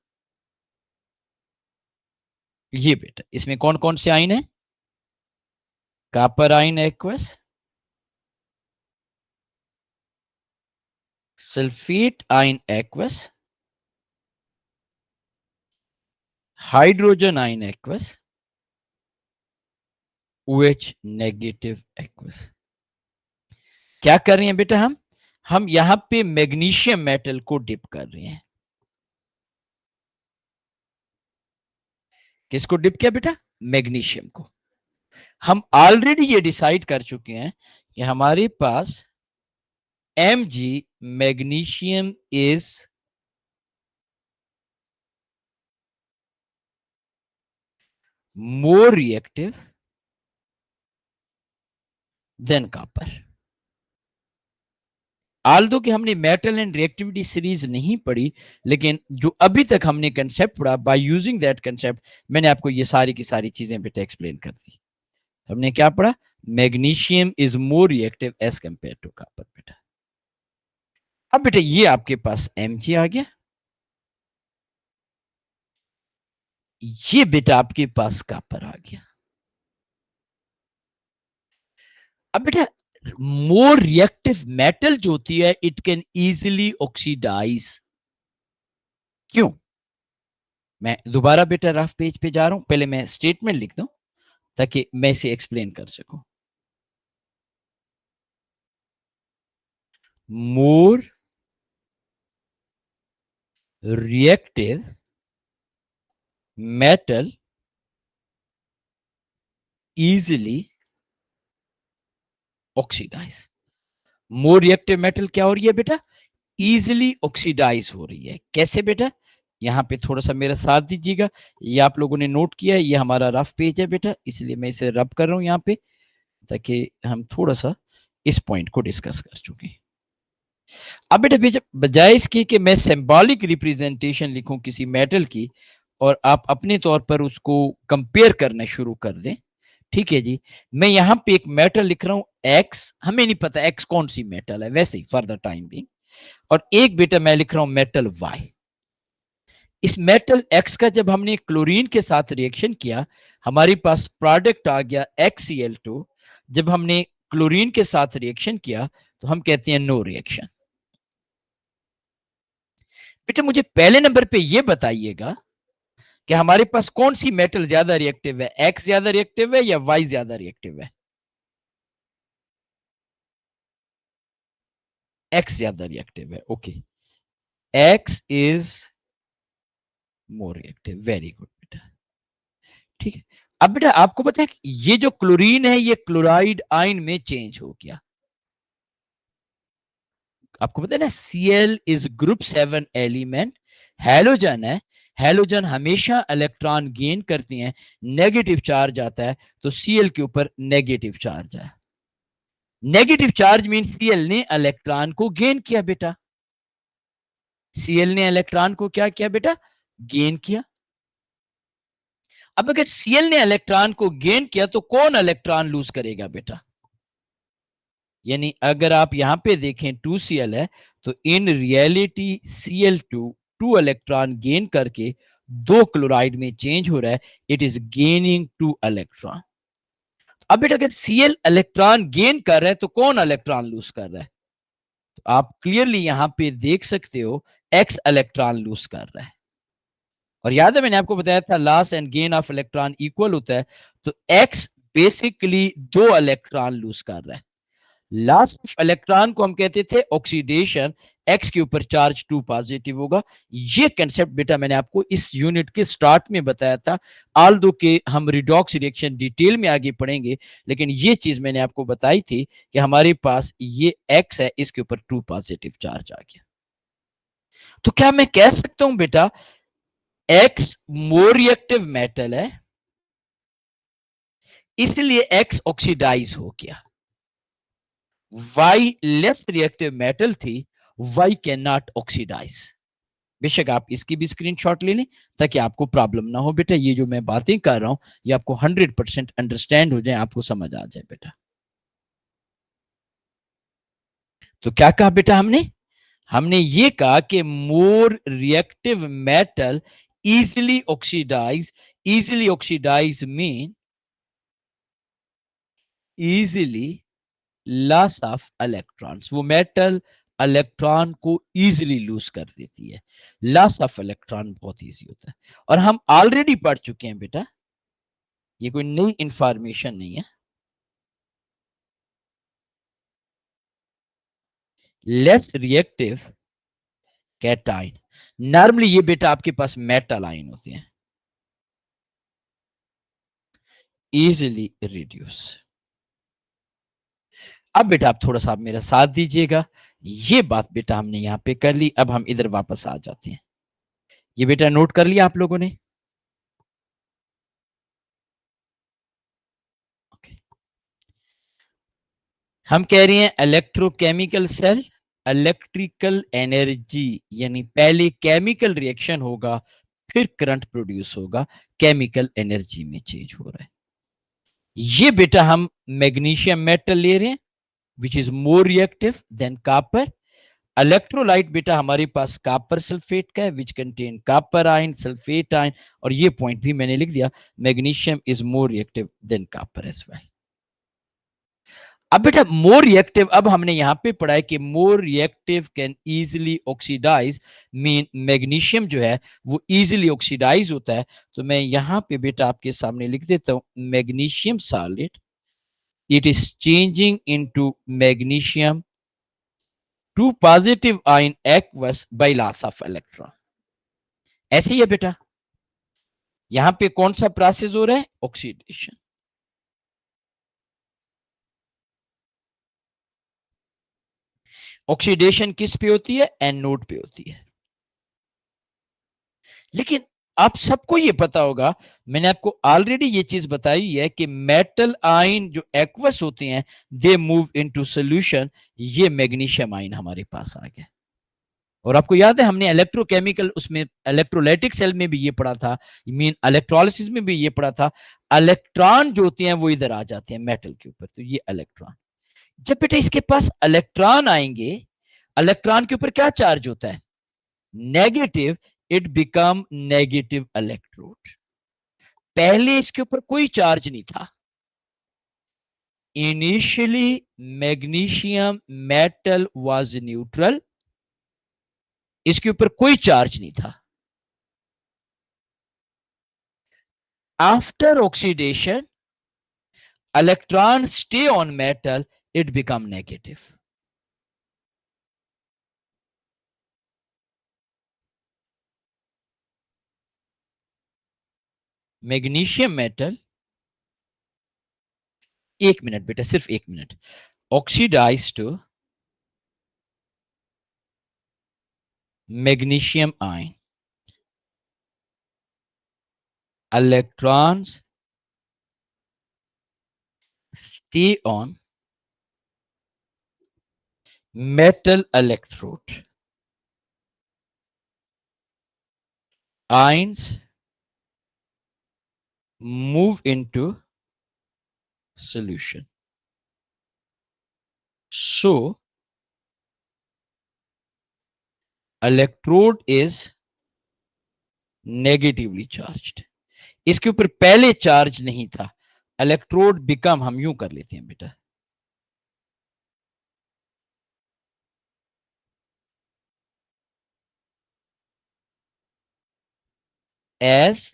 ये बेटा इसमें कौन कौन से आयन है? Copper ion aqueous, sulphate ion aqueous, hydrogen ion aqueous, OH negative aqueous. क्या कर रहे हैं बेटा हम यहां पे मैग्नीशियम मेटल को डिप कर रहे हैं। किसको डिप किया बेटा? मैग्नीशियम को। हम ऑलरेडी ये डिसाइड कर चुके हैं कि हमारे पास Mg, magnesium is more reactive than copper. Aldous कि हमने मेटल एंड रिएक्टिविटी सीरीज नहीं पढ़ी, लेकिन जो अभी तक हमने कंसेप्ट पढ़ा, बाय यूजिंग दैट कंसेप्ट मैंने आपको ये सारी की सारी चीजें बेटा एक्सप्लेन कर दी। हमने क्या पढ़ा? Magnesium is more reactive as compare to copper बेटा। अब बेटा ये आपके पास Mg आ गया, ये बेटा आपके पास कॉपर आ गया। अब बेटा मोर रिएक्टिव मेटल जो होती है इट कैन इजीली ऑक्सीडाइज। क्यों? मैं दोबारा बेटा रफ पेज पे जा रहा हूं, पहले मैं स्टेटमेंट लिख दूं ताकि मैं इसे एक्सप्लेन कर सकूं। More reactive metal easily oxidise. More reactive metal क्या हो रही है बेटा? इजीली ऑक्सीडाइज हो रही है। कैसे बेटा? यहां पे थोड़ा सा मेरा साथ दीजिएगा, ये आप लोगों ने नोट किया है, ये हमारा रफ पेज है बेटा, इसलिए मैं इसे रब कर रहा हूं यहां पे ताकि हम थोड़ा सा इस पॉइंट को डिस्कस कर चुके हैं। अब बेटा बजाय इसके कि मैं सिंबॉलिक रिप्रेजेंटेशन लिखूं किसी मेटल की और आप अपने तौर पर उसको कंपेयर करना शुरू कर दें, ठीक है जी, मैं यहां पे एक मेटल लिख रहा हूं एक्स, हमें नहीं पता एक्स कौन सी मेटल है वैसे ही फॉर द टाइम बिंग, और एक बेटा मैं लिख रहा हूं मेटल वाई। इस मेटल एक्स का जब हमने क्लोरीन के साथ रिएक्शन किया हमारे पास प्रोडक्ट आ गया XCl2। जब हमने क्लोरीन के साथ रिएक्शन किया तो हम कहते हैं नो रिएक्शन। बेटा मुझे पहले नंबर पे ये बताइएगा कि हमारे पास कौन सी मेटल ज्यादा रिएक्टिव है, एक्स ज्यादा रिएक्टिव है या वाई ज्यादा रिएक्टिव है? एक्स ज्यादा रिएक्टिव है। Okay, x is more reactive. Very good बेटा, ठीक है। अब बेटा आपको पता है ये जो क्लोरीन है ये क्लोराइड आयन में चेंज हो गया। आपको पता है ना Cl is group 7 element, halogen है, हैलोजन हमेशा इलेक्ट्रॉन गेन करती हैं, नेगेटिव चार्ज आता है तो Cl के ऊपर नेगेटिव चार्ज है। नेगेटिव चार्ज मीन Cl ने इलेक्ट्रॉन को गेन किया बेटा, Cl ने इलेक्ट्रॉन को क्या किया बेटा? गेन किया। अब अगर Cl ने इलेक्ट्रॉन को गेन किया तो कौन इलेक्ट्रॉन लूज करेगा बेटा? यानी अगर आप यहां पे देखें 2Cl है तो in reality Cl2 2 electron gain करके 2 क्लोराइड में चेंज हो रहा है, इट इज गेनिंग 2 इलेक्ट्रॉन। अब बेटा अगर Cl इलेक्ट्रॉन गेन कर रहा है तो कौन इलेक्ट्रॉन लूज कर रहा है? तो आप क्लियरली यहां पे देख सकते हो X इलेक्ट्रॉन लूज कर रहा है। और याद है मैंने आपको बताया था loss and gain of electron equal होता है, तो X बेसिकली 2 इलेक्ट्रॉन लूज कर रहा है। लास्ट ऑफ इलेक्ट्रॉन को हम कहते थे ऑक्सीडेशन, एक्स के ऊपर चार्ज 2 पॉजिटिव होगा। ये कंसेप्ट बेटा मैंने आपको इस यूनिट के स्टार्ट में बताया था, आल्दो के हम रिडॉक्स रिएक्शन डिटेल में आगे पढ़ेंगे, लेकिन ये चीज मैंने आपको बताई थी कि हमारे पास ये एक्स है, इसके ऊपर 2 पॉजिटिव चार्ज आ गया। तो क्या मैं कह सकता हूं बेटा एक्स मोर रिएक्टिव मेटल है इसलिए एक्स ऑक्सीडाइज हो गया, वाई लेस रिएक्टिव मेटल थी, वाई कैन नॉट ऑक्सीडाइज। बेशक आप इसकी भी स्क्रीनशॉट ले लें ताकि आपको प्रॉब्लम ना हो बेटा, ये जो मैं बातें कर रहा हूं ये आपको 100% अंडरस्टैंड हो जाए, आपको समझ आ जाए बेटा। तो क्या कहा बेटा हमने? हमने ये कहा कि more reactive metal easily oxidise, easily oxidise mean easily loss of electrons, वो मेटल इलेक्ट्रॉन को इजीली लूज कर देती है। लॉस ऑफ इलेक्ट्रॉन बहुत इजी होता है और हम ऑलरेडी पढ़ चुके हैं बेटा, ये कोई नई इंफॉर्मेशन नहीं है। लेस रिएक्टिव कैटाइन, नॉर्मली ये बेटा आपके पास मेटल आयन होते हैं, इजीली रिड्यूस। अब बेटा आप थोड़ा सा मेरा साथ दीजिएगा, ये बात बेटा हमने यहां पे कर ली। अब हम इधर वापस आ जाते हैं। ये बेटा नोट कर लिया आप लोगों ने? ओके। हम कह रहे हैं इलेक्ट्रोकेमिकल सेल, इलेक्ट्रिकल एनर्जी, यानी पहले केमिकल रिएक्शन होगा फिर करंट प्रोड्यूस होगा, केमिकल एनर्जी में चेंज हो रहा है। ये बेटा हम मैग्नीशियम मेटल ले रहे हैं which is more reactive than copper. Electrolyte बेटा हमारे पास कॉपर सल्फेट का है which contain copper ion, sulphate ion, और ये पॉइंट भी मैंने लिख दिया, magnesium is more reactive than copper as well. अब बेटा मोर रिएक्टिव, अब हमने यहां पे पढ़ा है कि more reactive can easily oxidise, mean magnesium जो है वो इजीली ऑक्सीडाइज होता है। तो मैं यहां पे बेटा आपके सामने लिख देता हूं, magnesium solid it is changing into magnesium to positive ion aqueous by loss of electron। ऐसे ही है बेटा, यहां पे कौन सा प्रोसेस हो रहा है? ऑक्सीडेशन। ऑक्सीडेशन किस पे होती है? एनोड पे होती है। लेकिन आप सबको ये पता होगा, मैंने आपको ऑलरेडी ये चीज बताई है कि मेटल आयन जो एक्वस होते हैं दे मूव इनटू सॉल्यूशन। ये मैग्नीशियम आयन हमारे पास आ गया। और आपको याद है हमने इलेक्ट्रोकेमिकल उसमें इलेक्ट्रोलाइटिक सेल में भी ये पढ़ा था, मीन इलेक्ट्रोलिसिस में भी ये पढ़ा था, इलेक्ट्रॉन जो होते हैं वो इधर आ जाते हैं मेटल के ऊपर। तो ये इलेक्ट्रॉन, जब बेटा इसके पास इलेक्ट्रॉन आएंगे, इलेक्ट्रॉन के ऊपर क्या चार्ज होता है? Negative. It become negative electrode. पहले इसके ऊपर कोई चार्ज नहीं था। Initially magnesium metal was neutral, इसके ऊपर कोई चार्ज नहीं था। After oxidation electron stay on metal, it become negative। Magnesium metal, एक मिनट बेटा, सिर्फ एक minute, oxidise to magnesium ion, electrons stay on metal electrode, ions move into solution। So electrode is negatively charged। इसके ऊपर पहले charge नहीं था। Electrode become, हम यूं कर लेते हैं बेटा, as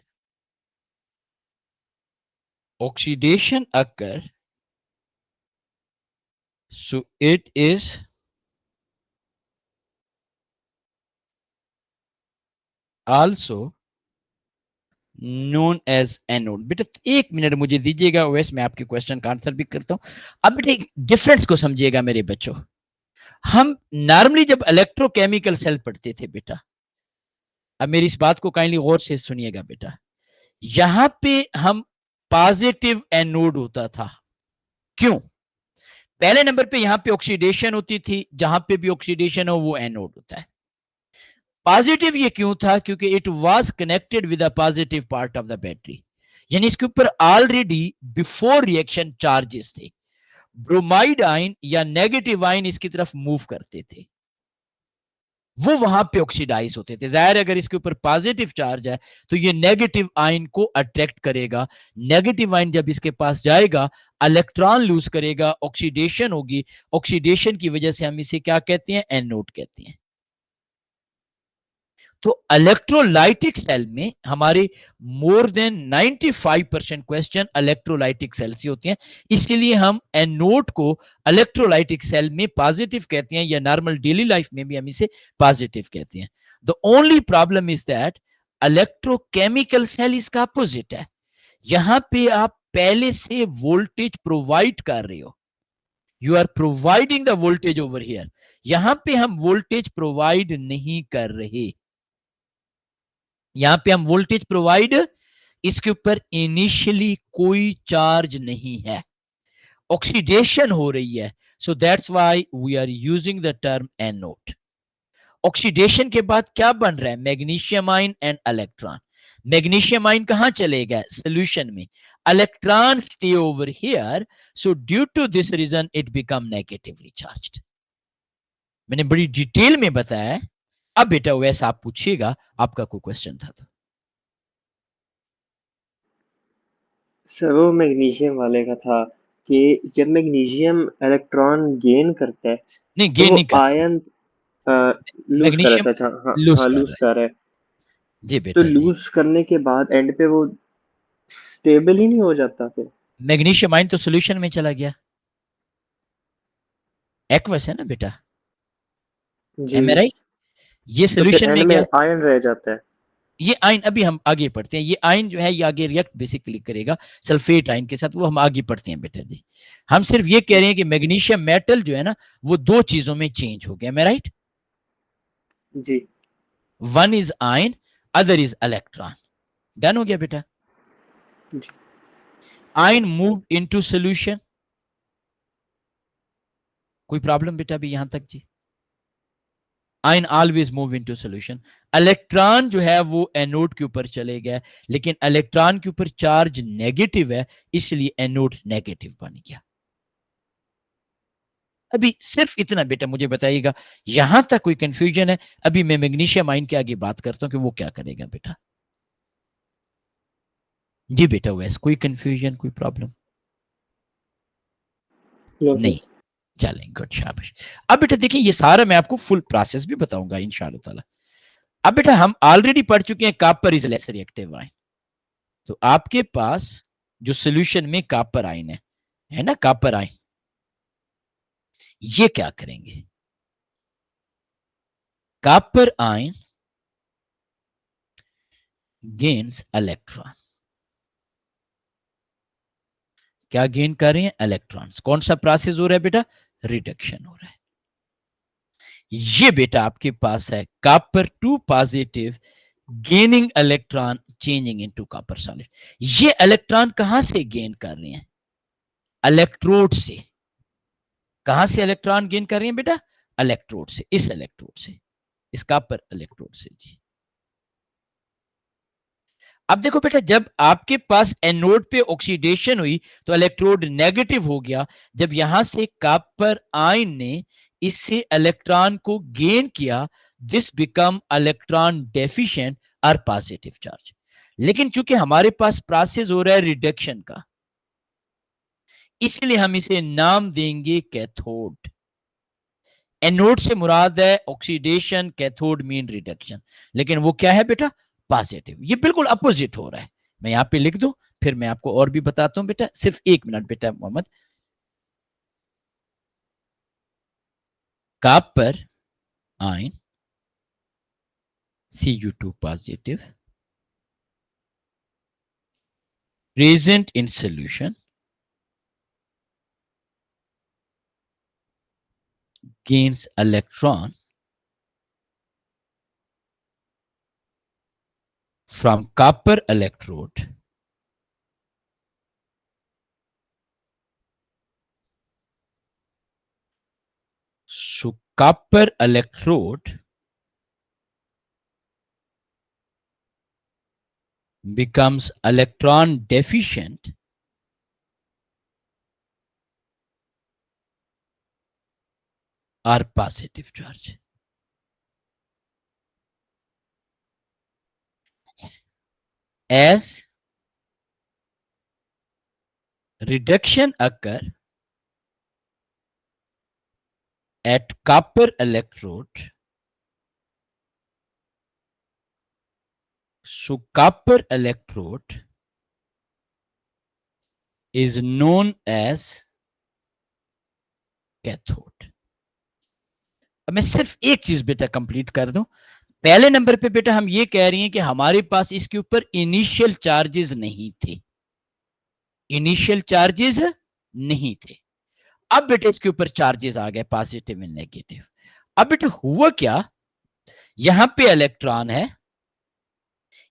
oxidation occur, so it is also known as anode. बेटा एक मिनट मुझे दीजिएगा, वैसे मैं आपके क्वेश्चन का आंसर भी करता हूं। अब बेटा डिफरेंस को समझिएगा मेरे बच्चों। हम नॉर्मली जब इलेक्ट्रोकेमिकल सेल पढ़ते थे बेटा, अब मेरी इस बात को काइंडली गौर से सुनिएगा बेटा, यहां पे हम पॉजिटिव एनोड होता था। क्यों? पहले नंबर पे यहां पे ऑक्सीडेशन होती थी, जहां पे भी ऑक्सीडेशन हो वो एनोड होता है। पॉजिटिव ये क्यों था? क्योंकि it was connected with the positive part of the battery, यानी इसके ऊपर ऑलरेडी बिफोर रिएक्शन चार्जेस थे। ब्रोमाइड आयन या नेगेटिव आयन इसकी तरफ मूव करते थे, वो वहां पे ऑक्सीडाइज होते थे। जाहिर है अगर इसके ऊपर पॉजिटिव चार्ज है तो ये नेगेटिव आयन को अट्रैक्ट करेगा। नेगेटिव आयन जब इसके पास जाएगा, इलेक्ट्रॉन लूज करेगा, ऑक्सीडेशन होगी। ऑक्सीडेशन की वजह से हम इसे क्या कहते हैं? एनोड कहते हैं। तो इलेक्ट्रोलाइटिक सेल में हमारे more than 95% question electrolytic cell से होते हैं, इसीलिए हम एनोड को इलेक्ट्रोलाइटिक सेल में पॉजिटिव कहते हैं, या नॉर्मल डेली लाइफ में भी हम इसे पॉजिटिव कहते हैं। The only problem is that electrochemical cell इसका अपोजिट है। यहां पे आप पहले से वोल्टेज प्रोवाइड कर रहे हो, you are providing the voltage over here. यहां पे हम वोल्टेज प्रोवाइड नहीं कर रहे, यहां पे हम वोल्टेज प्रोवाइड, इसके ऊपर इनिशियली कोई चार्ज नहीं है, ऑक्सीडेशन हो रही है, so that's why we are using the term anode. Oxidation के बाद क्या बन रहा है, magnesium ion and electron. Magnesium ion कहां चलेगा, सॉल्यूशन में, electron stay over here, so due to this reason it become negatively charged. मैंने बड़ी डिटेल में बताया है। अब बेटा वैसा आप पूछिएगा, आपका कोई क्वेश्चन था तो। सर वो मैग्नीशियम वाले का था कि जब मैग्नीशियम इलेक्ट्रॉन गेन करता है नहीं, तो गेन वो नहीं करता, आयन लूज कर मैग्नीशियम रहा है। अच्छा, हाँ लूज हाँ, कर लूज रहा कर रहा है। है। जी तो बेटा जी, लूज करने के बाद एंड पे वो स्टेबल ही नहीं हो जाता फिर? मैग्नीशियम आयन तो सॉल्यूशन में चला गया, एक्वस है ना बेटा, जी। एम आई, ये तो फिर सॉल्यूशन एंड में में गया। आयन रह जाता है? ये आयन अभी हम आगे पढ़ते हैं, ये आयन जो है ये आगे रिएक्ट बेसिकली करेगा सल्फेट आयन के साथ, वो हम आगे पढ़ते हैं बेटा जी। हम सिर्फ ये कह रहे हैं कि मैग्नीशियम मेटल जो है ना वो दो चीजों में चेंज हो गया, मैं राइट, जी। One is ion, other is electron. Done हो गया बेटा। जी। आयन मूव इनटू सॉल्यूशन, कोई प्रॉब्लम बेटा अभी यहां तक जी, ion always move into solution. Electron जो है वो एनोड के ऊपर चले गया, लेकिन इलेक्ट्रॉन के ऊपर चार्ज नेगेटिव है, इसलिए एनोड नेगेटिव बन गया। अभी सिर्फ इतना बेटा मुझे बताइएगा, यहां तक कोई कंफ्यूजन है? अभी मैं मैग्नीशियम आयन के आगे बात करता हूं कि वो क्या करेगा बेटा। जी बेटा, वैसे कोई कंफ्यूजन, कोई प्रॉब्लम लो सर। नहीं? चलें, गुड, शाबाश। अब बेटा देखिए, ये सारा मैं आपको फुल प्रोसेस भी बताऊंगा इंशाल्लाह ताला। अब बेटा हम ऑलरेडी पढ़ चुके हैं copper is less reactive ion. तो आपके पास जो सॉल्यूशन में कॉपर आयन है ना, कॉपर आयन, ये क्या करेंगे, कॉपर आयन गेन्स इलेक्ट्रॉन। क्या गेन कर रहे हैं, इलेक्ट्रॉन्स। कौन सा प्रोसेस हो रहा है बेटा, रिडक्शन हो रहा है। ये बेटा आपके पास है copper two positive gaining electron changing into copper solid. ये इलेक्ट्रॉन कहां से गेन कर रहे हैं, इलेक्ट्रोड से। कहां से इलेक्ट्रॉन गेन कर रहे हैं बेटा, इलेक्ट्रोड से, इस इलेक्ट्रोड से, इस कॉपर इलेक्ट्रोड से जी। अब देखो बेटा, जब आपके पास एनोड पे ऑक्सीडेशन हुई तो इलेक्ट्रोड नेगेटिव हो गया। जब यहां से कॉपर आयन ने इससे इलेक्ट्रॉन को गेन किया, दिस बिकम इलेक्ट्रॉन डेफिशिएंट और पॉजिटिव चार्ज। लेकिन चूंकि हमारे पास प्रोसेस हो रहा है रिडक्शन का, इसलिए हम इसे नाम देंगे कैथोड। एनोड से मुराद है ऑक्सीडेशन, कैथोड मीन रिडक्शन, लेकिन वो क्या है बेटा, पॉजिटिव। ये बिल्कुल अपोजिट हो रहा है। मैं यहां पे लिख दूं, फिर मैं आपको और भी बताता हूं बेटा, सिर्फ एक मिनट बेटा Mohammed. Copper ion Cu2 positive present in solution gains electron from copper electrode so copper electrode becomes electron deficient or positive charge. As reduction occur at copper electrode, so copper electrode is known as cathode. अब मैं सिर्फ एक चीज बेटा complete कर दूं। पहले number पे बेटा हम ये कह रही हैं कि हमारे पास इसके ऊपर इनिशियल चार्जेस नहीं थे, इनिशियल चार्जेस नहीं थे। अब बेटा इसके ऊपर चार्जेस आ गए, पॉजिटिव एंड नेगेटिव। अब बेटा हुआ क्या, यहां पे इलेक्ट्रॉन है,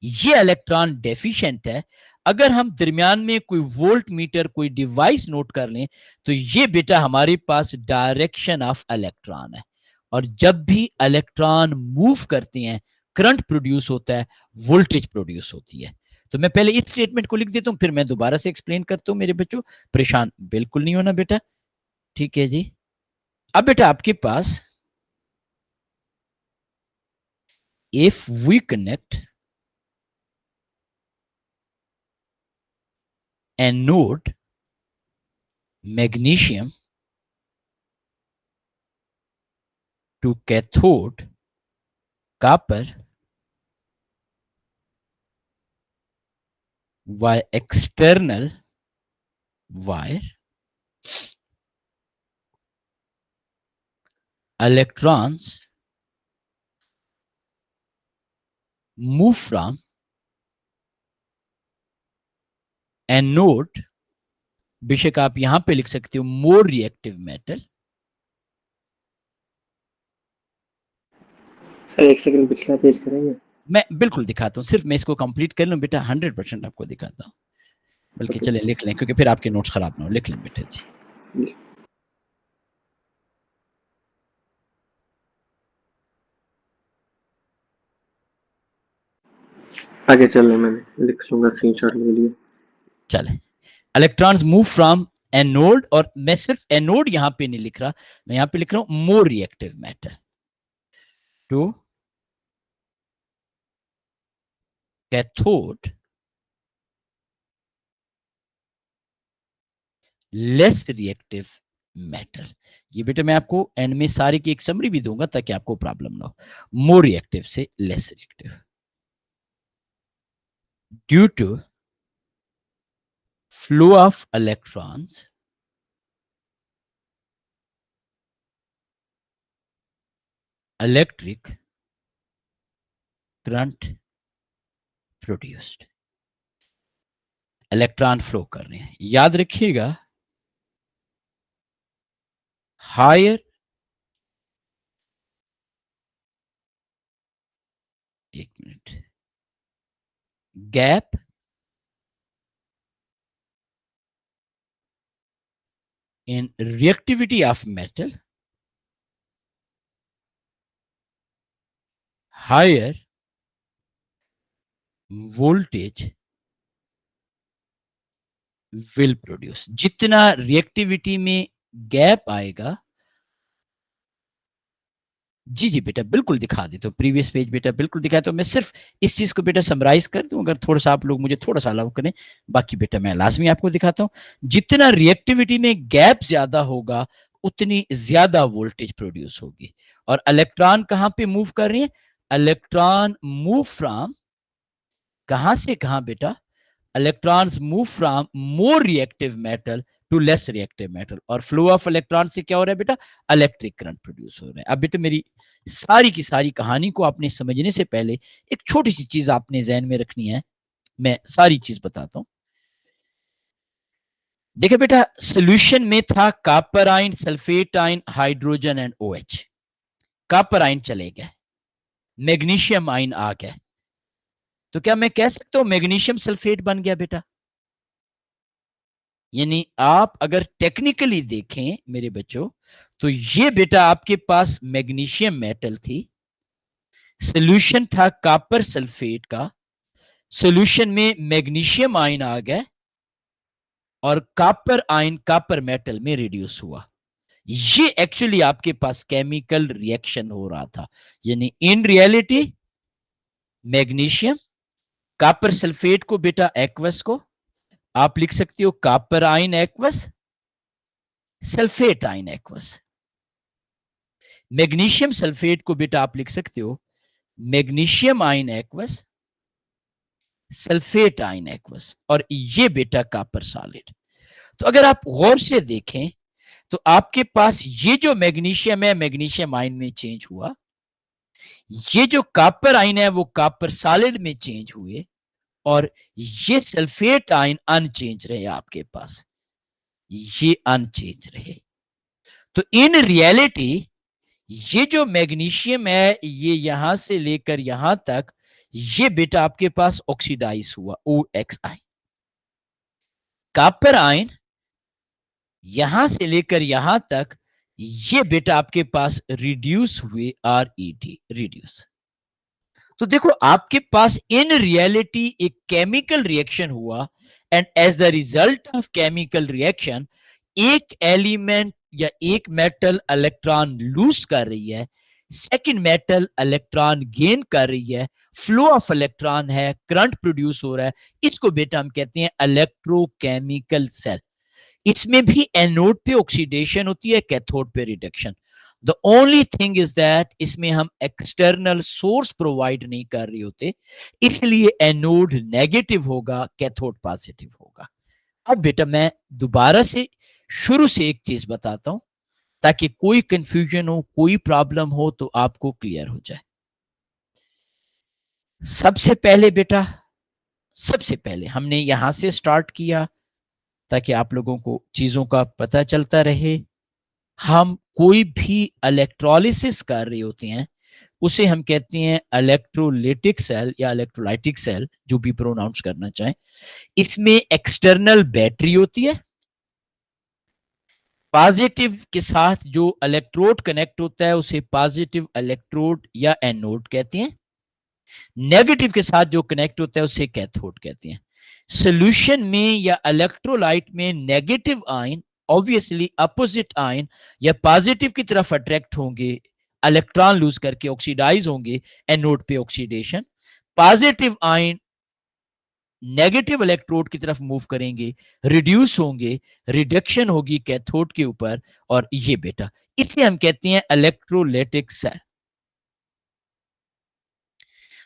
ये इलेक्ट्रॉन डेफिशिएंट है। अगर हम दरमियान में कोई वोल्ट मीटर कोई डिवाइस नोट कर लें तो ये बेटा हमारे पास डायरेक्शन ऑफ इलेक्ट्रॉन है, और जब भी इलेक्ट्रॉन मूव करते हैं करंट प्रोड्यूस होता है, वोल्टेज प्रोड्यूस होती है। तो मैं पहले इस स्टेटमेंट को लिख देता हूं, फिर मैं दोबारा से एक्सप्लेन करता हूं। मेरे बच्चों परेशान बिल्कुल नहीं होना बेटा, ठीक है जी। अब बेटा आपके पास if we connect anode magnesium to cathode copper via external wire, electrons move from anode, बेशक आप यहां पे लिख सकते हो मोर रिएक्टिव मेटल। सर एक सेकंड पिछला पेज करेंगे। मैं बिल्कुल दिखाता हूं, सिर्फ मैं इसको कंप्लीट कर लूं बेटा, 100% आपको दिखाता हूं। बल्कि चलें लिख लें, क्योंकि फिर आपके नोट्स खराब ना हो, लिख लें बेटा जी। आगे चल रहे, मैंने लिख लूंगा, स्क्रीनशॉट ले लिए। चले, इलेक्ट्रॉन्स मूव फ्रॉम एनोड, और मैं सिर्फ एनोड यहां पे नहीं लिख रहा, मैं यहां पे लिख रहा हूं more reactive metal to cathode less reactive metal. ये बेटा मैं आपको एंड में सारी की एक समरी भी दूंगा ताकि आपको प्रॉब्लम ना हो। मोर रिएक्टिव से less reactive due to flow of electrons electric current produced. Electron flow कर रहे हैं, याद रखिएगा हायर, एक minute, gap in reactivity of metal, higher voltage will produce। जितना रिएक्टिविटी में गैप आएगा, जी जी बेटा बिल्कुल दिखा दे, तो प्रीवियस पेज बेटा बिल्कुल दिखाया। तो मैं सिर्फ इस चीज को बेटा समराइज कर दूं, अगर थोड़ा सा आप लोग मुझे थोड़ा सा अलाउ करें, बाकी बेटा मैं लाजमी आपको दिखाता हूं। जितना रिएक्टिविटी में गैप ज्यादा होगा उतनी ज्यादा वोल्टेज प्रोड्यूस होगी। और इलेक्ट्रॉन कहां पे मूव कर रही है, इलेक्ट्रॉन मूव फ्रॉम, कहां से कहां बेटा, electrons move from more reactive metal to less reactive metal, और फ्लो ऑफ इलेक्ट्रॉन से क्या हो रहा है बेटा, इलेक्ट्रिक करंट प्रोड्यूस हो रहा है। अब बेटा मेरी सारी की सारी कहानी को आपने समझने से पहले एक छोटी सी चीज आपने जहन में रखनी है, मैं सारी चीज बताता हूं। देखिए बेटा सोल्यूशन में था copper ion, sulphate ion, hydrogen and OH। Copper ion चले गए, मैग्नीशियम आयन आ गया, तो क्या मैं कह सकता हूं मैग्नीशियम सल्फेट बन गया बेटा? यानी आप अगर टेक्निकली देखें मेरे बच्चों, तो ये बेटा आपके पास मैग्नीशियम मेटल थी, सॉल्यूशन था कॉपर सल्फेट का, सॉल्यूशन में मैग्नीशियम आयन आ गया और कॉपर आयन कॉपर मेटल में रिड्यूस हुआ। ये एक्चुअली आपके पास केमिकल रिएक्शन हो रहा था। यानी in reality magnesium, copper sulphate को बेटा एक्वस को आप लिख सकते हो copper ion aqueous, sulphate ion aqueous. Magnesium sulphate को बेटा आप लिख सकते हो magnesium ion aqueous, sulphate ion aqueous, और ये बेटा कॉपर सॉलिड। तो अगर आप गौर से देखें तो आपके पास ये जो मैग्नीशियम है मैग्नीशियम आयन में चेंज हुआ, ये जो कॉपर आयन है वो कॉपर सॉलिड में चेंज हुए, और ये सल्फेट आयन अनचेंज रहे आपके पास, ये अनचेंज रहे। तो इन रियलिटी ये जो मैग्नीशियम है ये यहां से लेकर यहां तक, ये बेटा आपके पास ऑक्सीडाइज हुआ OXI। कॉपर आयन यहां से लेकर यहां तक, ये बेटा आपके पास रिड्यूस हुए RED, रिड्यूस। तो देखो आपके पास इन रियलिटी एक केमिकल रिएक्शन हुआ, and as the result of chemical reaction एक एलिमेंट या एक मेटल इलेक्ट्रॉन लूज कर रही है, सेकंड मेटल इलेक्ट्रॉन गेन कर रही है, फ्लो ऑफ इलेक्ट्रॉन है, करंट प्रोड्यूस हो रहा है। इसको बेटा हम कहते हैं इलेक्ट्रोकेमिकल सेल। इसमें भी एनोड पे ऑक्सीडेशन होती है, कैथोड पे reduction. The only thing is that इसमें हम एक्सटर्नल सोर्स प्रोवाइड नहीं कर रहे होते, इसलिए एनोड नेगेटिव होगा, कैथोड पॉजिटिव होगा। अब बेटा मैं दोबारा से शुरू से एक चीज बताता हूं ताकि कोई कंफ्यूजन हो, कोई प्रॉब्लम हो तो आपको क्लियर हो जाए। सबसे पहले बेटा, सबसे पहले हमने यहां से स्टार्ट किया ताकि आप लोगों को चीजों का पता चलता रहे। हम कोई भी इलेक्ट्रोलिसिस कर रहे होते हैं उसे हम कहते हैं इलेक्ट्रोलिटिक सेल या इलेक्ट्रोलाइटिक सेल, जो भी प्रोनाउंस करना चाहें। इसमें एक्सटर्नल बैटरी होती है, पॉजिटिव के साथ जो इलेक्ट्रोड कनेक्ट होता है उसे पॉजिटिव इलेक्ट्रोड या एनोड कहते हैं, नेगेटिव के साथ जो कनेक्ट होता है उसे कैथोड कहते हैं। सोल्यूशन में या इलेक्ट्रोलाइट में negative ion obviously opposite ion या पॉजिटिव की तरफ अट्रैक्ट होंगे, इलेक्ट्रॉन लूज करके ऑक्सीडाइज होंगे, एनोड पे oxidation. Positive ion negative electrode की तरफ मूव करेंगे, रिड्यूस होंगे, रिडक्शन होगी कैथोड के ऊपर। और ये बेटा इसे हम कहते हैं इलेक्ट्रोलाइटिक सेल।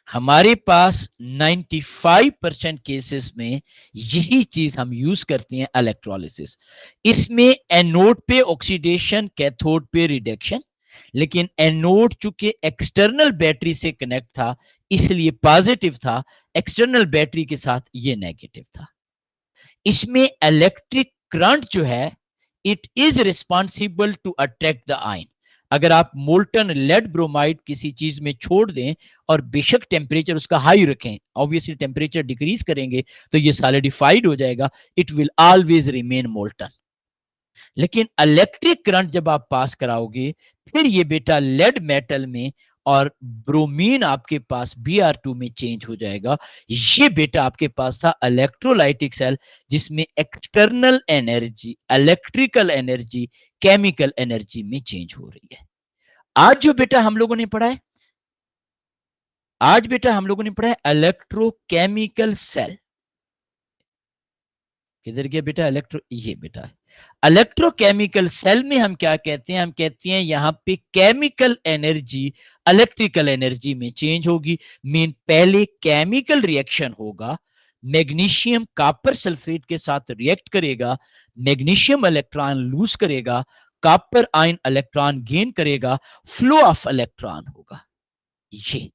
हमारे पास 95% केसेस में यही चीज हम यूज करते हैं, इलेक्ट्रोलिसिस। इसमें एनोड पे ऑक्सीडेशन, कैथोड पे रिडक्शन, लेकिन एनोड चूंकि एक्सटर्नल बैटरी से कनेक्ट था इसलिए पॉजिटिव था, एक्सटर्नल बैटरी के साथ ये नेगेटिव था। इसमें इलेक्ट्रिक करंट जो है it is responsible to attract the ion. अगर आप मोल्टन लेड ब्रोमाइड किसी चीज में छोड़ दें और बेशक टेम्परेचर उसका हाई रखें, ऑब्वियसली टेम्परेचर डिक्रीज करेंगे तो ये सॉलिडिफाइड हो जाएगा, it will always remain molten. लेकिन इलेक्ट्रिक करंट जब आप पास कराओगे फिर ये बेटा लेड मेटल में और ब्रोमीन आपके पास Br2 में चेंज हो जाएगा। ये बेटा आपके पास था इलेक्ट्रोलाइटिक सेल, जिसमें external energy, electrical energy, chemical energy में चेंज हो रही है। आज जो बेटा हम लोगों ने पढ़ा है, आज बेटा हम लोगों ने पढ़ा है इलेक्ट्रोकेमिकल सेल। किधर गया बेटा ये बेटा है इलेक्ट्रोकेमिकल सेल में हम क्या कहते हैं, हम कहते हैं यहां पे केमिकल एनर्जी इलेक्ट्रिकल एनर्जी में चेंज होगी। मीन पहले केमिकल रिएक्शन होगा, मैग्नीशियम कॉपर सल्फेट के साथ रिएक्ट करेगा, मैग्नीशियम इलेक्ट्रॉन लूज करेगा, कॉपर आयन इलेक्ट्रॉन गेन करेगा, फ्लो ऑफ इलेक्ट्रॉन होगा। ये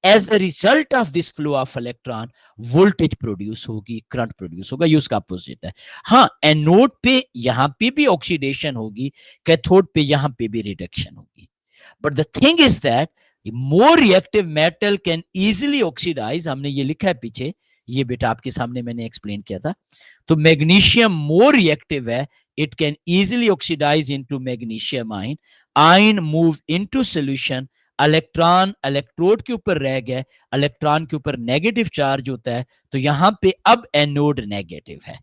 as a result of this flow of electron voltage produce होगी, करंट प्रोड्यूस होगा। ये उसका अपोजिट है। हाँ, एनोड पे यहां पे भी ऑक्सीडेशन होगी, कैथोड पे यहां पे भी रिडक्शन होगी। But the thing is that more reactive metal can easily oxidise. हमने ये लिखा है पीछे, ये बेटा आपके सामने मैंने एक्सप्लेन किया था। तो मैग्नीशियम मोर रिएक्टिव है, it can easily oxidise into magnesium ion, ion move into solution, electron electrode के ऊपर रह गया, इलेक्ट्रॉन के ऊपर नेगेटिव चार्ज होता है, तो यहां पे अब एनोड नेगेटिव है।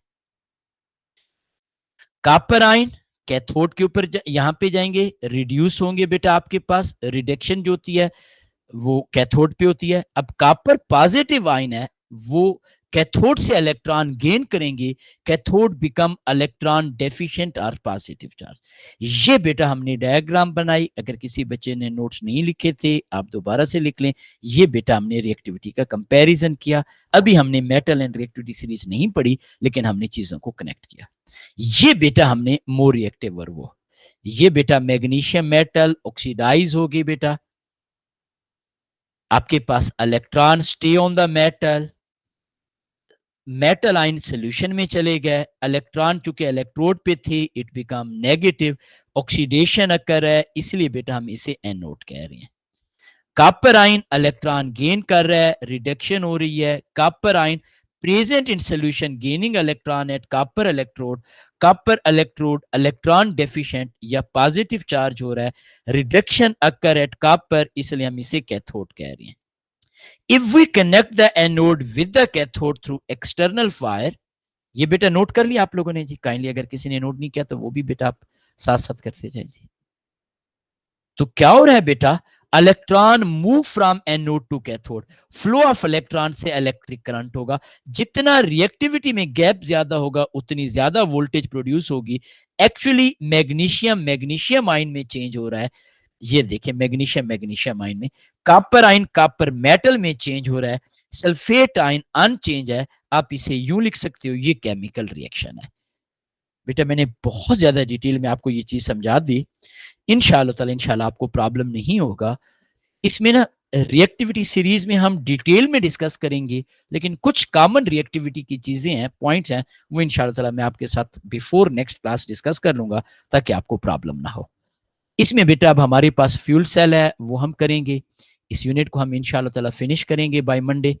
कॉपर आयन कैथोड के ऊपर यहां पे जाएंगे, रिड्यूस होंगे बेटा, आपके पास रिडक्शन जो होती है वो कैथोड पे होती है। अब कॉपर पॉजिटिव आयन है, वो कैथोड से इलेक्ट्रॉन गेन करेंगे, कैथोड बिकम इलेक्ट्रॉन डेफिशिएंट और पॉजिटिव चार्ज। ये बेटा हमने डायग्राम बनाई। अगर किसी बच्चे ने नोट्स नहीं लिखे थे आप दोबारा से लिख लें। ये बेटा हमने रिएक्टिविटी का कंपैरिजन किया। अभी हमने मेटल एंड रिएक्टिविटी सीरीज नहीं पढ़ी, लेकिन हमने चीजों को कनेक्ट किया। ये बेटा हमने मोर रिएक्टिव और वो, ये बेटा मैग्नीशियम मेटल ऑक्सीडाइज हो गई बेटा, आपके पास electron stay on the metal, metal ion solution में चले गए, इलेक्ट्रॉन चूंकि इलेक्ट्रोड पे थे, it become negative, oxidation occur है, इसलिए बेटा हम इसे एनोड कह रहे हैं। कॉपर आयन इलेक्ट्रॉन गेन कर रहा है, रिडक्शन हो रही है, copper ion present in solution gaining electron at copper electrode electron deficient या पॉजिटिव चार्ज हो रहा है, रिडक्शन अकर एट कॉपर, इसलिए हम इसे कैथोड कह रहे हैं। If we connect the anode with the cathode through external fire, ये बेटा नोट कर लिया आप लोगों ने जी, काइंडली अगर किसी ने नोट नहीं किया तो वो भी बेटा आप साथ साथ करते जाए जी। तो क्या हो रहा है बेटा, electron move from anode to cathode, flow of electron से इलेक्ट्रिक करंट होगा, जितना रिएक्टिविटी में गैप ज्यादा होगा उतनी ज्यादा वोल्टेज प्रोड्यूस होगी। एक्चुअली मैग्नीशियम आयन में चेंज हो रहा है, ये देखिए मैग्नीशियम आयन में, कॉपर आयन कॉपर मेटल में चेंज हो रहा है, सल्फेट आयन अनचेंज है। आप इसे यूं लिख सकते हो, ये केमिकल रिएक्शन है। बेटा मैंने बहुत ज्यादा डिटेल में आपको ये चीज समझा दी, इंशाल्लाह आपको प्रॉब्लम नहीं होगा। इसमें ना रिएक्टिविटी सीरीज में हम डिटेल में डिस्कस करेंगे, लेकिन कुछ कॉमन रिएक्टिविटी की चीजें हैं, पॉइंट्स हैं, वो इंशाल्लाह मैं आपके साथ बिफोर नेक्स्ट क्लास डिस्कस कर लूंगा ताकि आपको प्रॉब्लम ना हो। इसमें बेटा अब हमारे पास फ्यूल सेल है, वो हम करेंगे। इस यूनिट को हम इंशाल्लाह फिनिश करेंगे बाय मंडे।